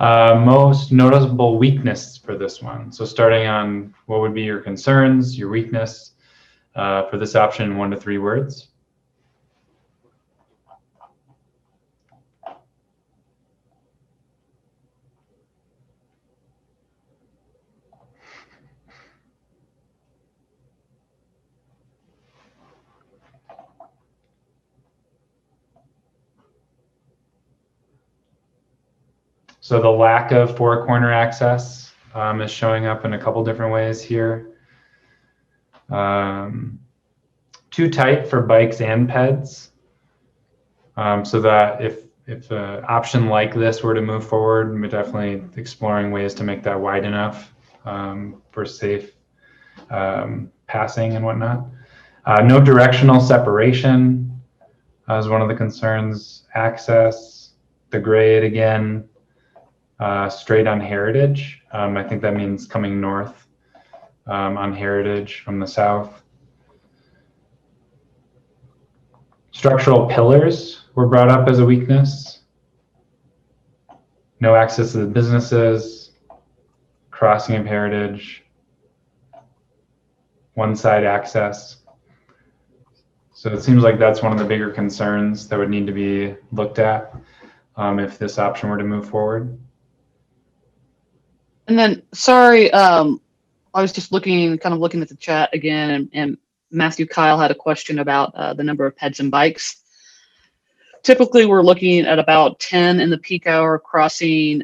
Most noticeable weakness for this one. So starting on what would be your concerns, your weakness for this option, 1 to 3 words. So the lack of 4-corner access is showing up in a couple different ways here. Too tight for bikes and peds. So that if an option like this were to move forward, we're definitely exploring ways to make that wide enough for safe passing and whatnot. No directional separation is one of the concerns. Access, the grade again. Straight on Heritage. I think that means coming north on Heritage from the south. Structural pillars were brought up as a weakness. No access to the businesses, crossing of Heritage, one-side access. So it seems like that's one of the bigger concerns that would need to be looked at if this option were to move forward. And then, sorry, I was just looking at the chat again, and Matthew Kyle had a question about the number of peds and bikes. Typically, we're looking at about 10 in the peak hour crossing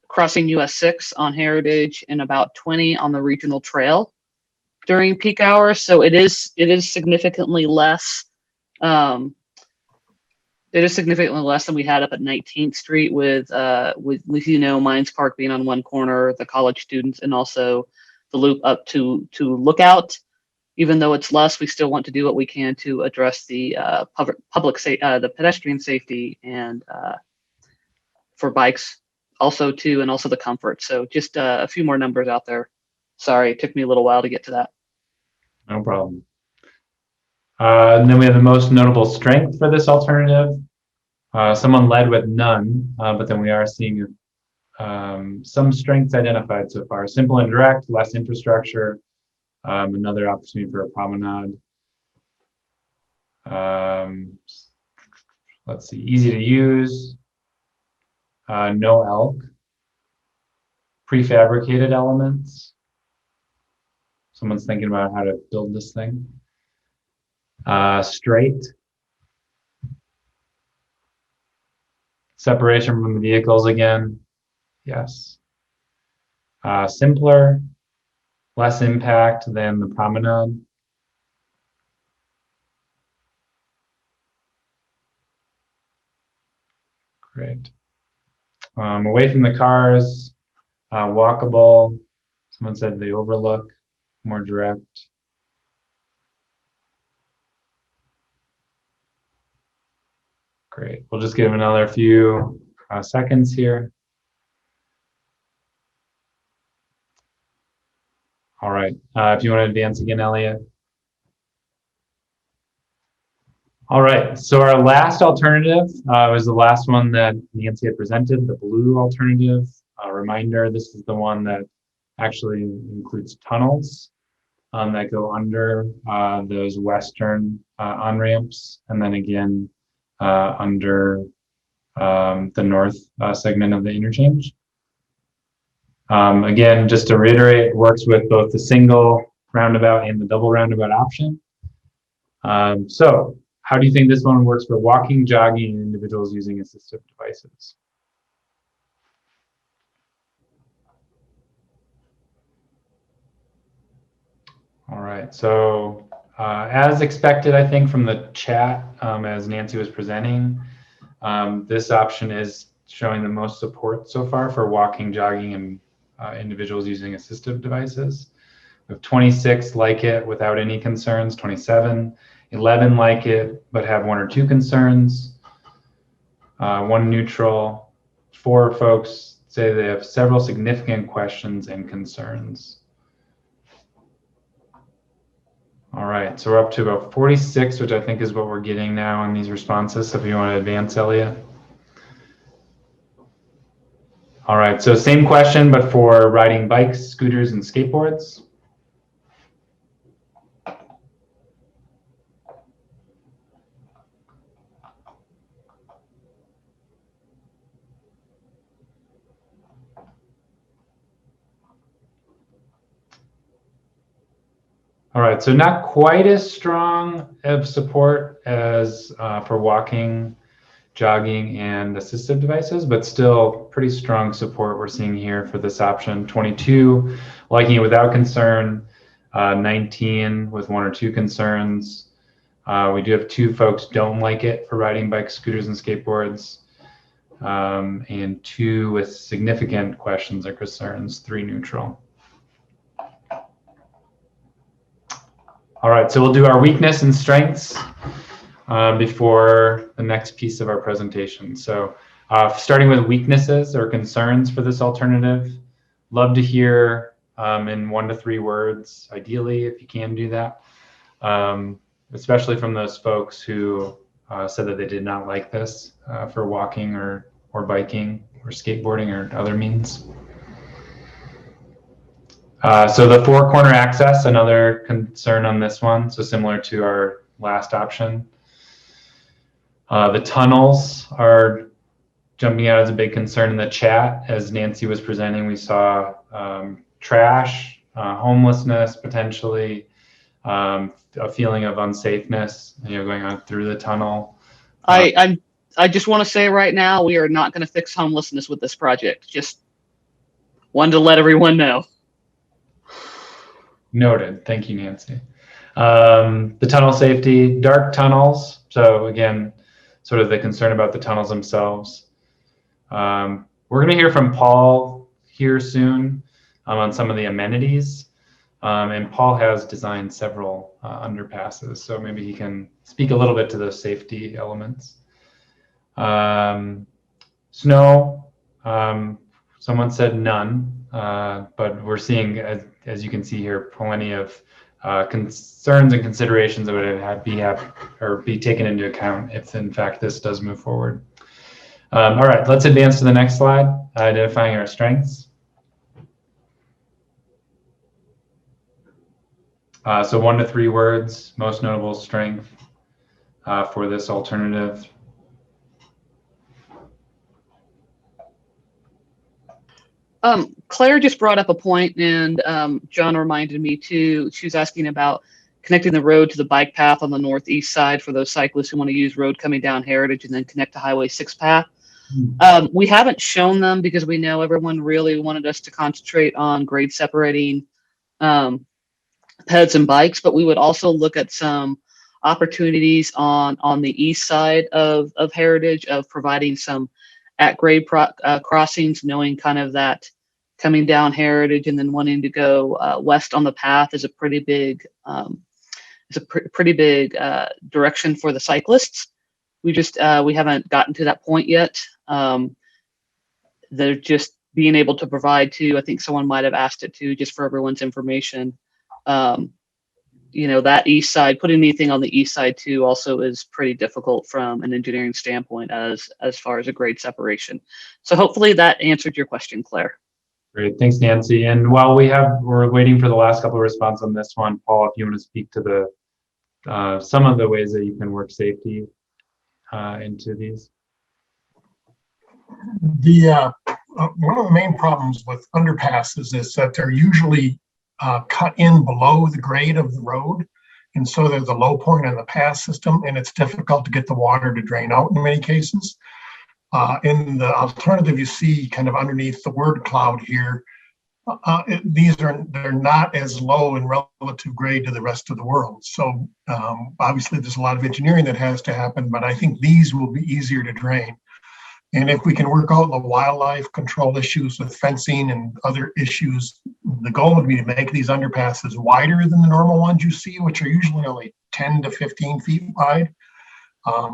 US 6 on Heritage, and about 20 on the regional trail during peak hours. So it is significantly less. It is significantly less than we had up at 19th Street with Mines Park being on one corner, the college students, and also the loop up to Lookout. Even though it's less, we still want to do what we can to address the the pedestrian safety and for bikes also too, and also the comfort. So just a few more numbers out there. Sorry, it took me a little while to get to that. No problem. And then we have the most notable strength for this alternative. Someone led with none, but then we are seeing some strengths identified so far. Simple and direct, less infrastructure, another opportunity for a promenade. Let's see, easy to use, no elk, prefabricated elements. Someone's thinking about how to build this thing. Straight. Separation from the vehicles again. Yes. Simpler, less impact than the promenade. Great. Away from the cars, walkable. Someone said the overlook, more direct. Great. We'll just give another few seconds here. All right. If you want to advance again, Elliot. All right. So our last alternative was the last one that Nancy had presented, the blue alternative. Reminder, this is the one that actually includes tunnels that go under those western on-ramps, and then again under the north segment of the interchange. Again, just to reiterate, it works with both the single roundabout and the double roundabout option. So how do you think this one works for walking, jogging, and individuals using assistive devices? All right, so as expected, I think from the chat, as Nancy was presenting, this option is showing the most support so far for walking, jogging, and individuals using assistive devices. We have 26 like it without any concerns, 27, 11 like it but have 1 or 2 concerns, 1 neutral, 4 folks say they have several significant questions and concerns. All right, so we're up to about 46, which I think is what we're getting now in these responses. So if you want to advance, Elliot. All right, so same question, but for riding bikes, scooters, and skateboards. All right, so not quite as strong of support as for walking, jogging, and assistive devices, but still pretty strong support we're seeing here for this option. 22 liking it without concern, 19 with 1 or 2 concerns. We do have 2 folks don't like it for riding bikes, scooters, and skateboards, and 2 with significant questions or concerns, 3 neutral. All right, so we'll do our weakness and strengths before the next piece of our presentation. So starting with weaknesses or concerns for this alternative, love to hear in 1 to 3 words, ideally, if you can do that, especially from those folks who said that they did not like this for walking or biking or skateboarding or other means. So the 4-corner access, another concern on this one, so similar to our last option. The tunnels are jumping out as a big concern in the chat. As Nancy was presenting, we saw trash, homelessness, potentially a feeling of unsafeness, going on through the tunnel. I just want to say right now, we are not going to fix homelessness with this project. Just wanted to let everyone know. Noted. Thank you, Nancy. The tunnel safety, dark tunnels. So again, sort of the concern about the tunnels themselves. We're going to hear from Paul here soon on some of the amenities. And Paul has designed several underpasses, so maybe he can speak a little bit to those safety elements. Snow, someone said none, but we're seeing, as you can see here, plenty of concerns and considerations that would be taken into account if, in fact, this does move forward. All right, let's advance to the next slide, identifying our strengths. So 1 to 3 words, most notable strength for this alternative. Claire just brought up a point, and John reminded me too. She was asking about connecting the road to the bike path on the northeast side for those cyclists who want to use road coming down Heritage and then connect to Highway 6 path. We haven't shown them because we know everyone really wanted us to concentrate on grade separating peds and bikes, but we would also look at some opportunities on the east side of Heritage of providing some at grade crossings, knowing kind of that coming down Heritage and then wanting to go west on the path is a pretty big direction for the cyclists. We haven't gotten to that point yet. They're just being able to provide too. I think someone might have asked it too, just for everyone's information. That east side, putting anything on the east side too also is pretty difficult from an engineering standpoint as far as a grade separation. So hopefully that answered your question, Claire. Great, thanks, Nancy. And while we're waiting for the last couple of responses on this one, Paul, if you want to speak to the some of the ways that you can work safety into these. one of the main problems with underpasses is that they're usually cut in below the grade of the road. And so there's a low point in the pass system, and it's difficult to get the water to drain out in many cases. In the alternative, you see kind of underneath the word cloud here, they're not as low in relative grade to the rest of the world. So obviously there's a lot of engineering that has to happen, but I think these will be easier to drain. And if we can work out the wildlife control issues with fencing and other issues, the goal would be to make these underpasses wider than the normal ones you see, which are usually only 10 to 15 feet wide.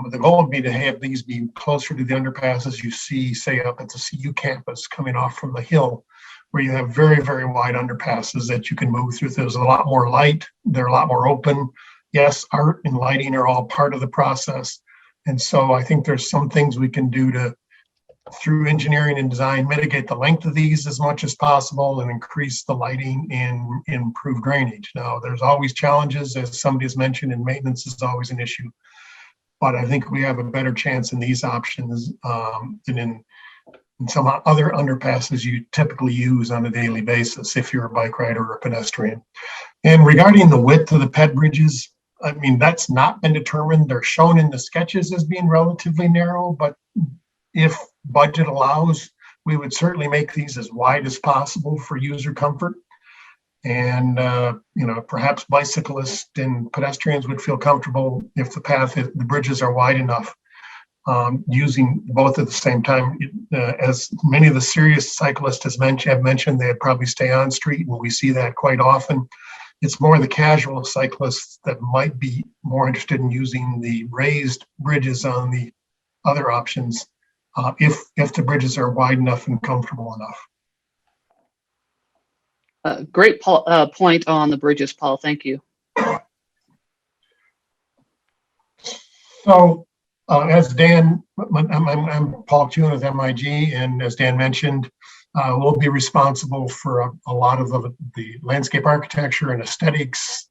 The goal would be to have these be closer to the underpasses you see, say, up at the CU campus coming off from the hill, where you have very, very wide underpasses that you can move through. There's a lot more light. They're a lot more open. Yes, art and lighting are all part of the process. And so I think there's some things we can do to, through engineering and design, mitigate the length of these as much as possible and increase the lighting and improve drainage. Now, there's always challenges, as somebody has mentioned, and maintenance is always an issue. But I think we have a better chance in these options than in some other underpasses you typically use on a daily basis if you're a bike rider or a pedestrian. And regarding the width of the ped bridges, I mean, that's not been determined. They're shown in the sketches as being relatively narrow, but if budget allows, we would certainly make these as wide as possible for user comfort. And, perhaps bicyclists and pedestrians would feel comfortable if the bridges are wide enough, using both at the same time. As many of the serious cyclists have mentioned, they'd probably stay on street, and we see that quite often. It's more the casual cyclists that might be more interested in using the raised bridges on the other options, if the bridges are wide enough and comfortable enough. Great point on the bridges, Paul. Thank you. So, as Dan, I'm Paul Kuhn with MIG, and as Dan mentioned, we'll be responsible for a lot of the landscape architecture and aesthetics,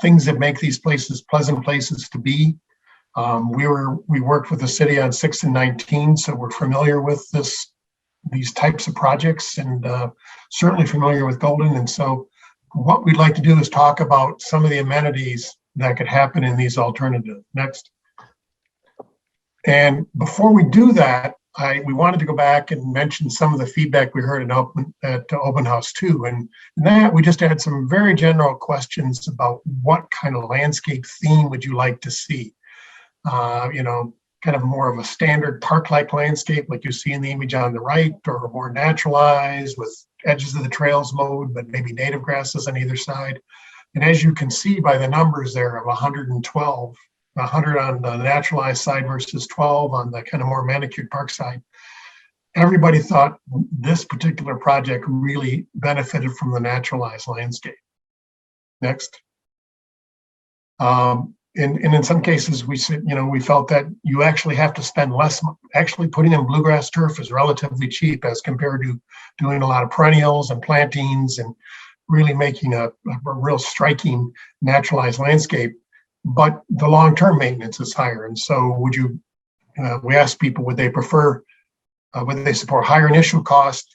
things that make these places pleasant places to be. We worked with the city on 6 and 19, so we're familiar with these types of projects, and certainly familiar with Golden. And so what we'd like to do is talk about some of the amenities that could happen in these alternatives. Next. And before we do that, we wanted to go back and mention some of the feedback we heard at Open House 2. And in that, we just had some very general questions about what kind of landscape theme would you like to see? Kind of more of a standard park-like landscape like you see in the image on the right, or more naturalized with edges of the trails mowed, but maybe native grasses on either side. And as you can see by the numbers there of 112, 100 on the naturalized side versus 12 on the kind of more manicured park side, everybody thought this particular project really benefited from the naturalized landscape. Next. And in some cases, we said, we felt that you actually have to spend less. Actually, putting in bluegrass turf is relatively cheap as compared to doing a lot of perennials and plantings and really making a real striking naturalized landscape. But the long-term maintenance is higher. And so we asked people, would they support higher initial cost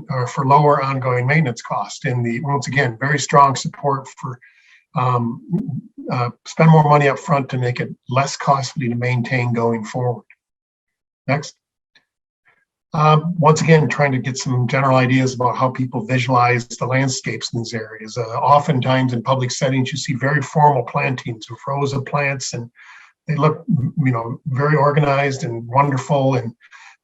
or for lower ongoing maintenance cost? And once again, very strong support for spend more money up front to make it less costly to maintain going forward. Next. Once again, trying to get some general ideas about how people visualize the landscapes in these areas. Oftentimes in public settings, you see very formal plantings with rows of plants, and they look, very organized and wonderful.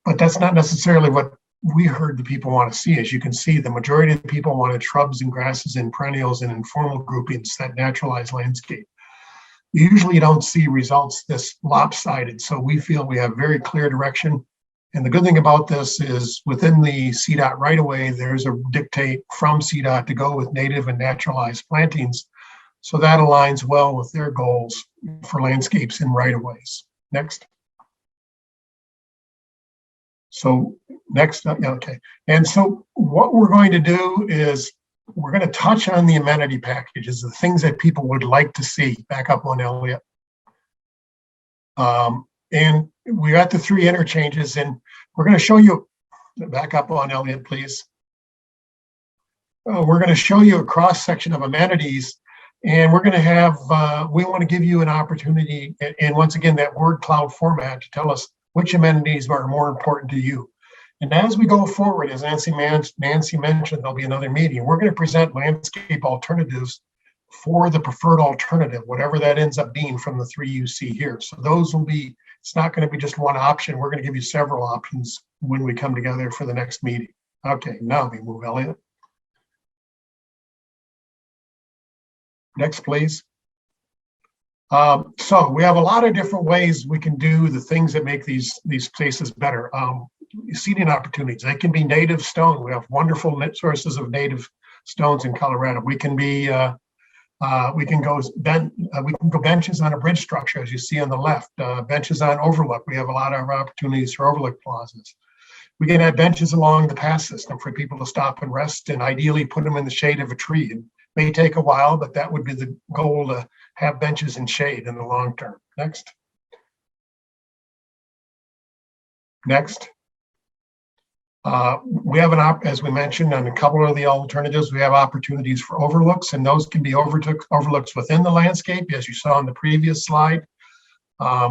But that's not necessarily what we heard the people want to see. As you can see, the majority of the people wanted shrubs and grasses and perennials and informal groupings, that naturalized landscape. You usually don't see results this lopsided, so we feel we have very clear direction. And the good thing about this is within the CDOT right-of-way, there's a dictate from CDOT to go with native and naturalized plantings. So that aligns well with their goals for landscapes in right-of-ways. Next. So next, okay. And so what we're going to do is we're going to touch on the amenity packages, the things that people would like to see. Back up one, Elliot. And we got the 3 interchanges, and we're going to show you back up on Elliot, please. We're going to show you a cross section of amenities, and we're going to have, we want to give you an opportunity, and once again, that word cloud format to tell us which amenities are more important to you. And as we go forward, as Nancy mentioned, there'll be another meeting. We're going to present landscape alternatives for the preferred alternative, whatever that ends up being from the 3 you see here. So those will be, it's not going to be just one option. We're going to give you several options when we come together for the next meeting. Okay, now we move, Elliot. Next, please. So we have a lot of different ways we can do the things that make these places better. Seating opportunities. They can be native stone. We have wonderful sources of native stones in Colorado. We can be we can go benches on a bridge structure, as you see on the left. Benches on overlook. We have a lot of opportunities for overlook plazas. We can have benches along the path system for people to stop and rest, and ideally put them in the shade of a tree. It may take a while, but that would be the goal, to have benches in shade in the long term. Next. Next. We have as we mentioned, on a couple of the alternatives, we have opportunities for overlooks, and those can be overlooks within the landscape, as you saw on the previous slide,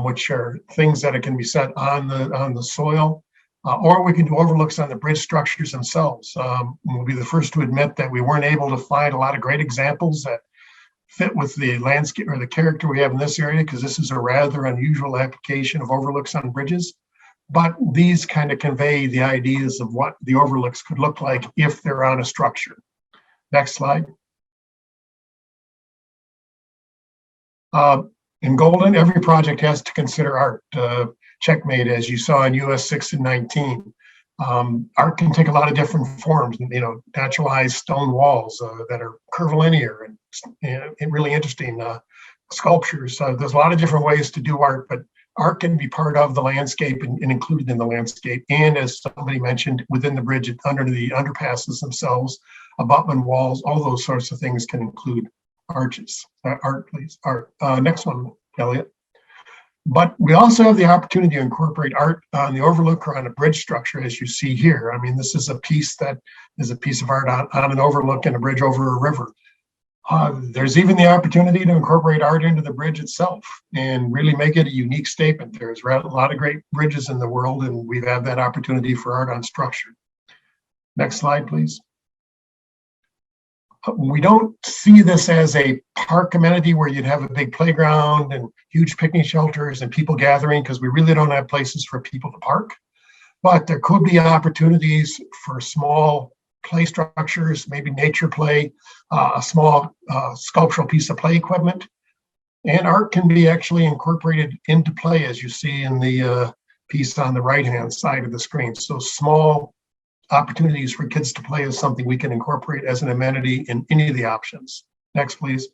which are things that can be set on the soil, or we can do overlooks on the bridge structures themselves. We'll be the first to admit that we weren't able to find a lot of great examples that fit with the landscape or the character we have in this area, because this is a rather unusual application of overlooks on bridges. But these kind of convey the ideas of what the overlooks could look like if they're on a structure. Next slide. In Golden, every project has to consider art. Checkmate, as you saw in US 6 and 19. Art can take a lot of different forms, naturalized stone walls that are curvilinear and really interesting sculptures. There's a lot of different ways to do art, but art can be part of the landscape and included in the landscape. And as somebody mentioned, within the bridge, under the underpasses themselves, abutment walls, all those sorts of things can include arches. Art, please. Art. Next one, Elliot. But we also have the opportunity to incorporate art on the overlook or on a bridge structure, as you see here. I mean, this is a piece that is a piece of art on an overlook and a bridge over a river. There's even the opportunity to incorporate art into the bridge itself and really make it a unique statement. There's a lot of great bridges in the world, and we've had that opportunity for art on structure. Next slide, please. We don't see this as a park amenity where you'd have a big playground and huge picnic shelters and people gathering, because we really don't have places for people to park. But there could be opportunities for small play structures, maybe nature play, a small sculptural piece of play equipment. And art can be actually incorporated into play, as you see in the piece on the right-hand side of the screen. So small opportunities for kids to play is something we can incorporate as an amenity in any of the options. Next, please.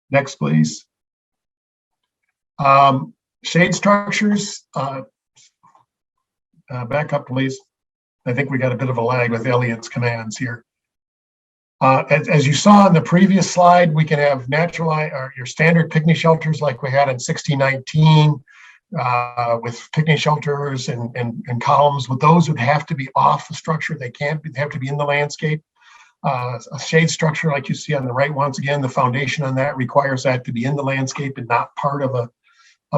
Next, please. Shade structures. Back up, please. I think we got a bit of a lag with Elliot's commands here. As you saw in the previous slide, we can have your standard picnic shelters like we had in 1619 with picnic shelters and columns. With those would have to be off the structure. They have to be in the landscape. A shade structure like you see on the right, once again, the foundation on that requires that to be in the landscape and not part of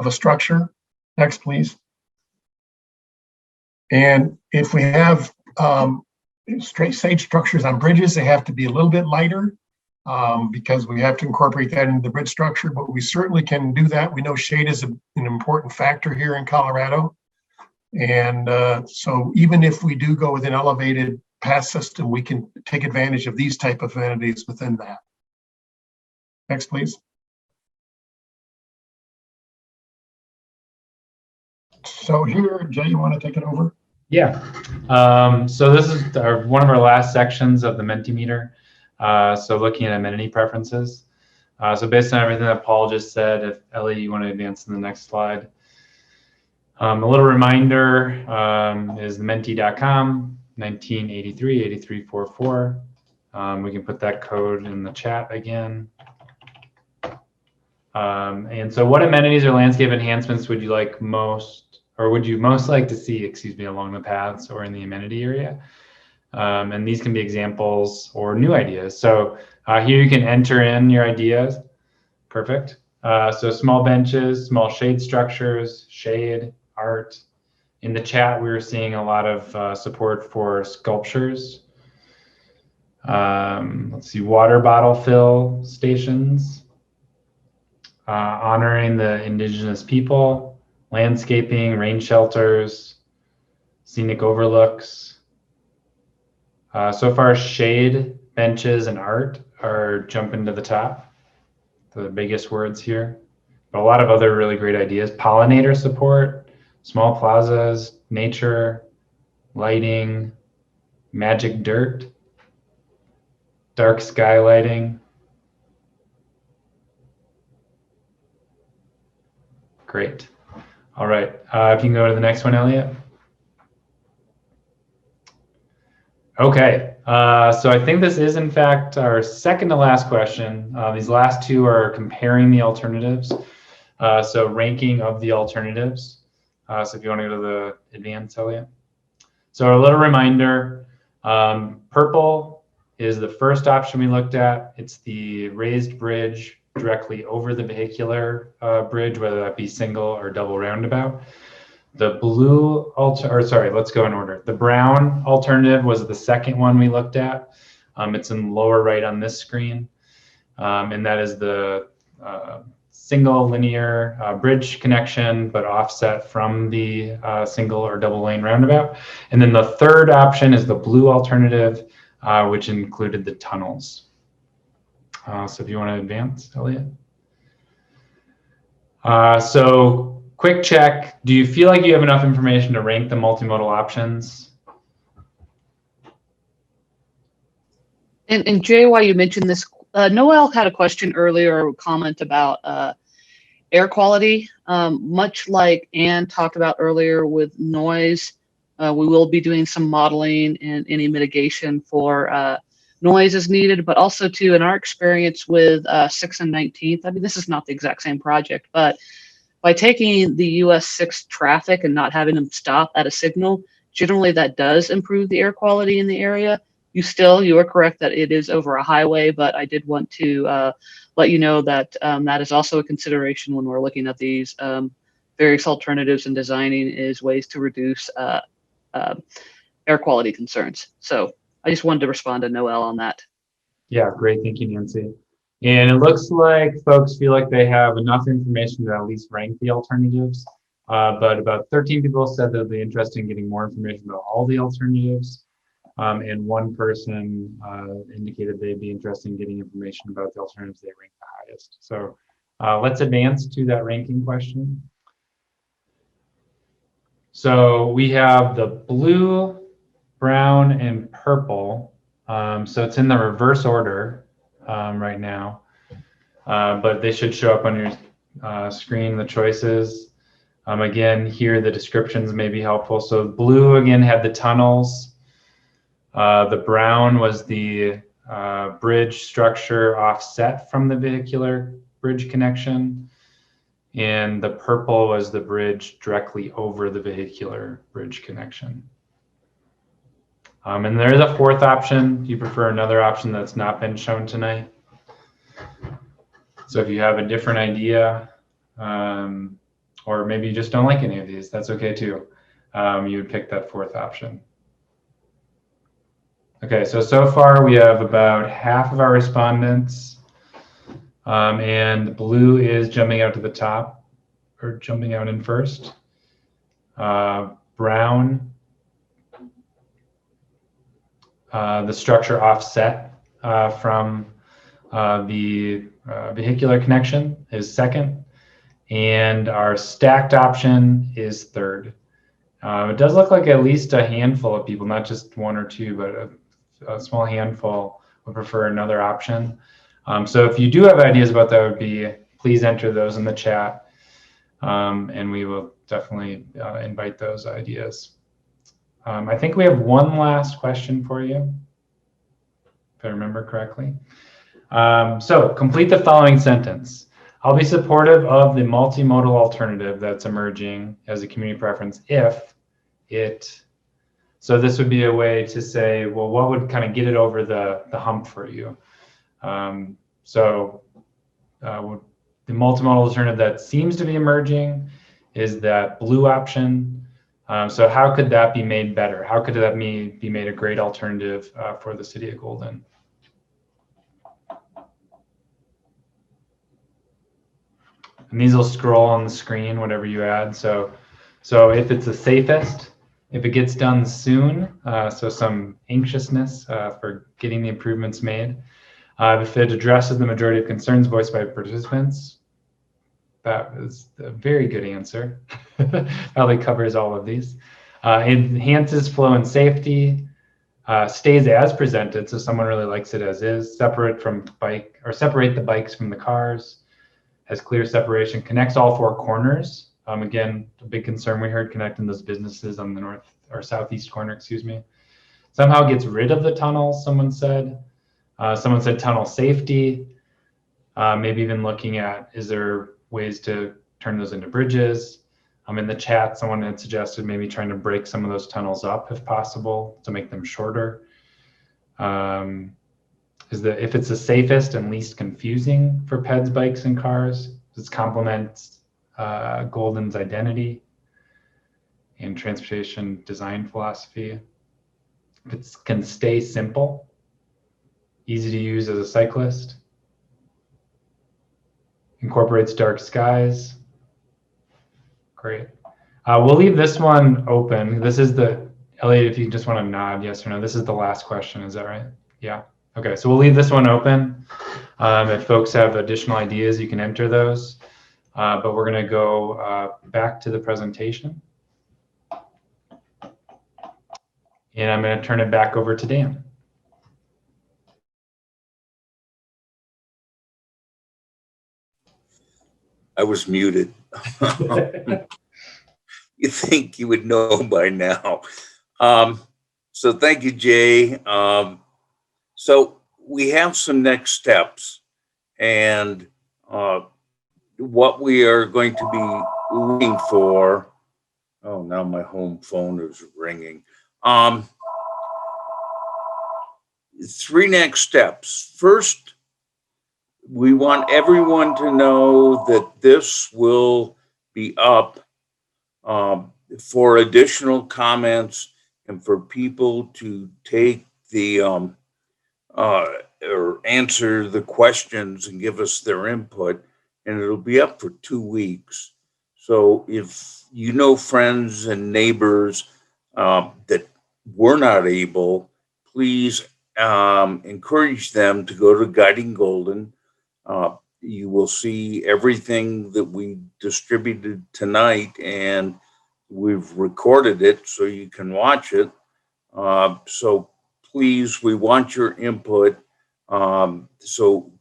a structure. Next, please. And if we have straight shade structures on bridges, they have to be a little bit lighter because we have to incorporate that into the bridge structure, but we certainly can do that. We know shade is an important factor here in Colorado. And so even if we do go with an elevated path system, we can take advantage of these type of amenities within that. Next, please. So here, Jay, you want to take it over? Yeah. So this is one of our last sections of the Mentimeter. So looking at amenity preferences. So based on everything that Paul just said, if Ellie, you want to advance to the next slide. A little reminder is the menti.com, 1983-8344. We can put that code in the chat again. And so what amenities or landscape enhancements would you like most, or would you most like to see, excuse me, along the paths or in the amenity area? And these can be examples or new ideas. So here you can enter in your ideas. Perfect. So small benches, small shade structures, shade, art. In the chat, we were seeing a lot of support for sculptures. Let's see, water bottle fill stations, honoring the indigenous people, landscaping, rain shelters, scenic overlooks. So far, shade, benches, and art are jumping to the top, the biggest words here. But a lot of other really great ideas. Pollinator support, small plazas, nature, lighting, magic dirt, dark sky lighting. Great. All right. If you can go to the next one, Elliot. Okay. So I think this is, in fact, our second to last question. These last two are comparing the alternatives. So ranking of the alternatives. So if you want to go to the advanced, Elliot. So a little reminder, purple is the first option we looked at. It's the raised bridge directly over the vehicular bridge, whether that be single or double roundabout. The blue let's go in order. The brown alternative was the second one we looked at. It's in lower right on this screen. And that is the single linear bridge connection, but offset from the single or double lane roundabout. And then the third option is the blue alternative, which included the tunnels. So if you want to advance, Elliot. So quick check. Do you feel like you have enough information to rank the multimodal options? And Jay, while you mentioned this, Noel had a question earlier, or a comment about air quality. Much like Anne talked about earlier with noise, we will be doing some modeling and any mitigation for noise as needed, but also too, in our experience with 6th and 19th, I mean, this is not the exact same project, but by taking the US 6 traffic and not having them stop at a signal, generally that does improve the air quality in the area. You are correct that it is over a highway, but I did want to let you know that that is also a consideration when we're looking at these various alternatives and designing is ways to reduce air quality concerns. So I just wanted to respond to Noel on that. Yeah, great. Thank you, Nancy. And it looks like folks feel like they have enough information to at least rank the alternatives. But about 13 people said they'd be interested in getting more information about all the alternatives. And one person indicated they'd be interested in getting information about the alternatives they rank the highest. So let's advance to that ranking question. So we have the blue, brown, and purple. So it's in the reverse order right now, but they should show up on your screen, the choices. Again, here the descriptions may be helpful. So blue, again, had the tunnels. The brown was the bridge structure offset from the vehicular bridge connection. And the purple was the bridge directly over the vehicular bridge connection. And there is a fourth option. Do you prefer another option that's not been shown tonight? So if you have a different idea, or maybe you just don't like any of these, that's okay too. You would pick that fourth option. Okay, so far we have about half of our respondents, and blue is jumping out to the top, or jumping out in first. Brown, the structure offset from the vehicular connection is second, and our stacked option is third. It does look like at least a handful of people, not just one or two, but a small handful would prefer another option. So if you do have ideas about that would be, please enter those in the chat, and we will definitely invite those ideas. I think we have one last question for you, if I remember correctly. So complete the following sentence. I'll be supportive of the multimodal alternative that's emerging as a community preference if it, so this would be a way to say, well, what would kind of get it over the hump for you? The multimodal alternative that seems to be emerging is that blue option. So how could that be made better? How could that be made a great alternative for the city of Golden? And these will scroll on the screen, whatever you add. So if it's the safest, if it gets done soon, so some anxiousness for getting the improvements made. If it addresses the majority of concerns voiced by participants, that is a very good answer. Probably covers all of these. Enhances flow and safety, stays as presented, so someone really likes it as is. Separate the bikes from the cars. Has clear separation, connects all four corners. Again, a big concern we heard, connecting those businesses on the north or southeast corner, excuse me. Somehow gets rid of the tunnels, someone said. Someone said tunnel safety. Maybe even looking at, is there ways to turn those into bridges? In the chat, someone had suggested maybe trying to break some of those tunnels up if possible to make them shorter. If it's the safest and least confusing for peds, bikes, and cars, this complements Golden's identity and transportation design philosophy. If it can stay simple, easy to use as a cyclist, incorporates dark skies. Great. We'll leave this one open. This is Elliot, if you just want to nod yes or no, this is the last question, is that right? Yeah. Okay, so we'll leave this one open. If folks have additional ideas, you can enter those. But we're going to go back to the presentation. And I'm going to turn it back over to Dan. I was muted. You think you would know by now. So thank you, Jay. So we have some next steps, and what we are going to be looking for. Oh, now my home phone is ringing. 3 next steps. First, we want everyone to know that this will be up for additional comments and for people to take the or answer the questions and give us their input, and it'll be up for 2 weeks. So if you know friends and neighbors that were not able, please encourage them to go to Guiding Golden. You will see everything that we distributed tonight, and we've recorded it so you can watch it. So please, we want your input. So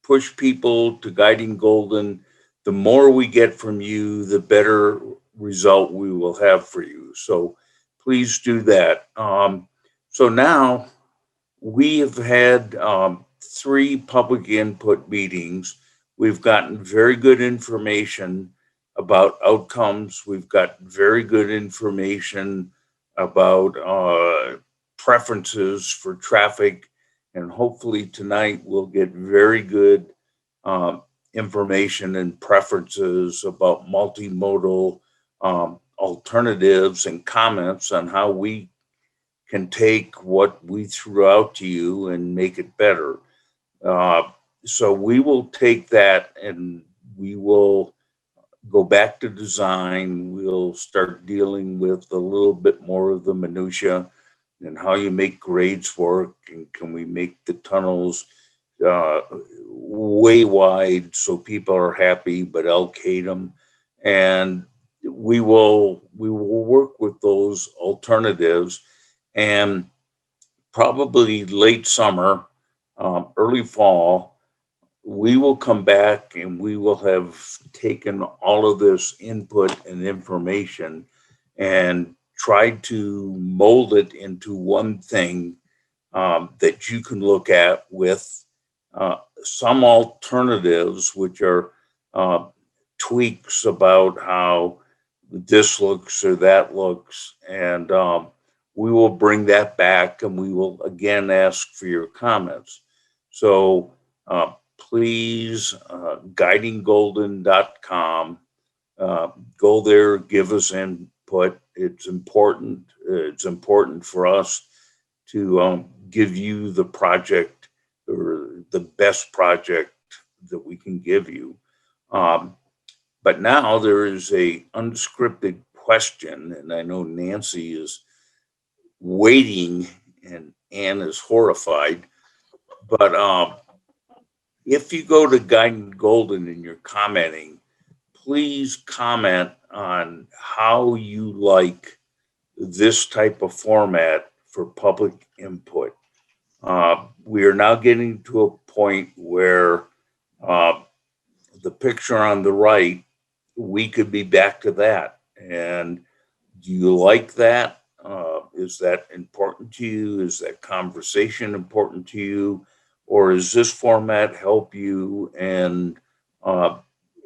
push people to Guiding Golden. The more we get from you, the better result we will have for you. So please do that. So now we have had 3 public input meetings. We've gotten very good information about outcomes. We've got very good information about preferences for traffic. And hopefully tonight we'll get very good information and preferences about multimodal alternatives and comments on how we can take what we threw out to you and make it better. So we will take that and we will go back to design. We'll start dealing with a little bit more of the minutia and how you make grades work, and can we make the tunnels way wide so people are happy but elk hate them. And we will work with those alternatives, and probably late summer, early fall, we will come back and we will have taken all of this input and information and tried to mold it into one thing that you can look at with some alternatives, which are tweaks about how this looks or that looks. And we will bring that back and we will again ask for your comments. So please, guidinggolden.com, go there, give us input. It's important. It's important for us to give you the project or the best project that we can give you. But now there is a unscripted question, and I know Nancy is waiting and Ann is horrified. But if you go to Guiding Golden and you're commenting, please comment on how you like this type of format for public input. We are now getting to a point where the picture on the right, we could be back to that. And do you like that? Is that important to you? Is that conversation important to you? Or is this format help you? And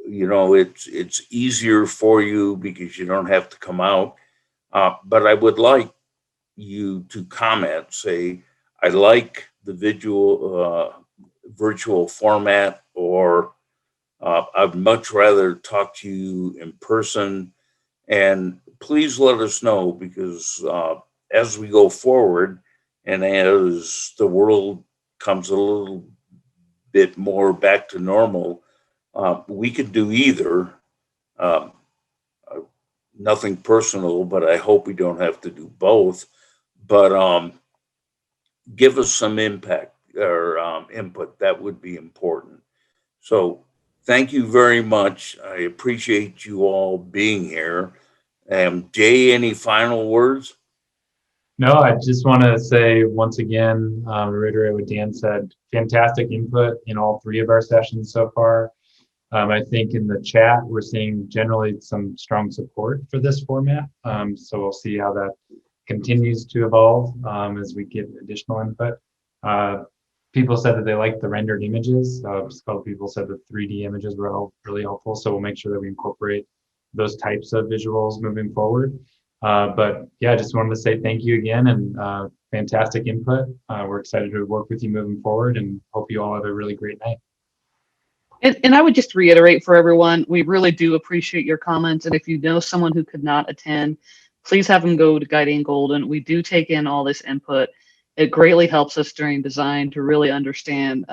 it's easier for you because you don't have to come out. But I would like you to comment, say, I like the virtual format, or I'd much rather talk to you in person. And please let us know, because as we go forward and as the world comes a little bit more back to normal, we could do either. Nothing personal, but I hope we don't have to do both. But give us some impact or input. That would be important. So thank you very much. I appreciate you all being here. Jay, any final words? No, I just want to say once again, reiterate what Dan said, fantastic input in all three of our sessions so far. I think in the chat, we're seeing generally some strong support for this format. So we'll see how that continues to evolve as we get additional input. People said that they liked the rendered images. A couple people said the 3D images were all really helpful. So we'll make sure that we incorporate those types of visuals moving forward. But yeah, I just wanted to say thank you again, and fantastic input. We're excited to work with you moving forward, and hope you all have a really great night. And I would just reiterate for everyone, we really do appreciate your comments. And if you know someone who could not attend, please have them go to Guiding Golden. We do take in all this input. It greatly helps us during design to really understand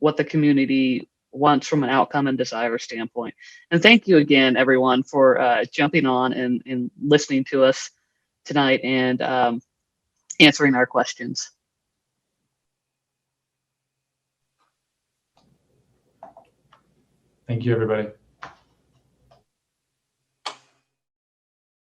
what the community wants from an outcome and desire standpoint. And thank you again, everyone, for jumping on and listening to us tonight and answering our questions. Thank you, everybody.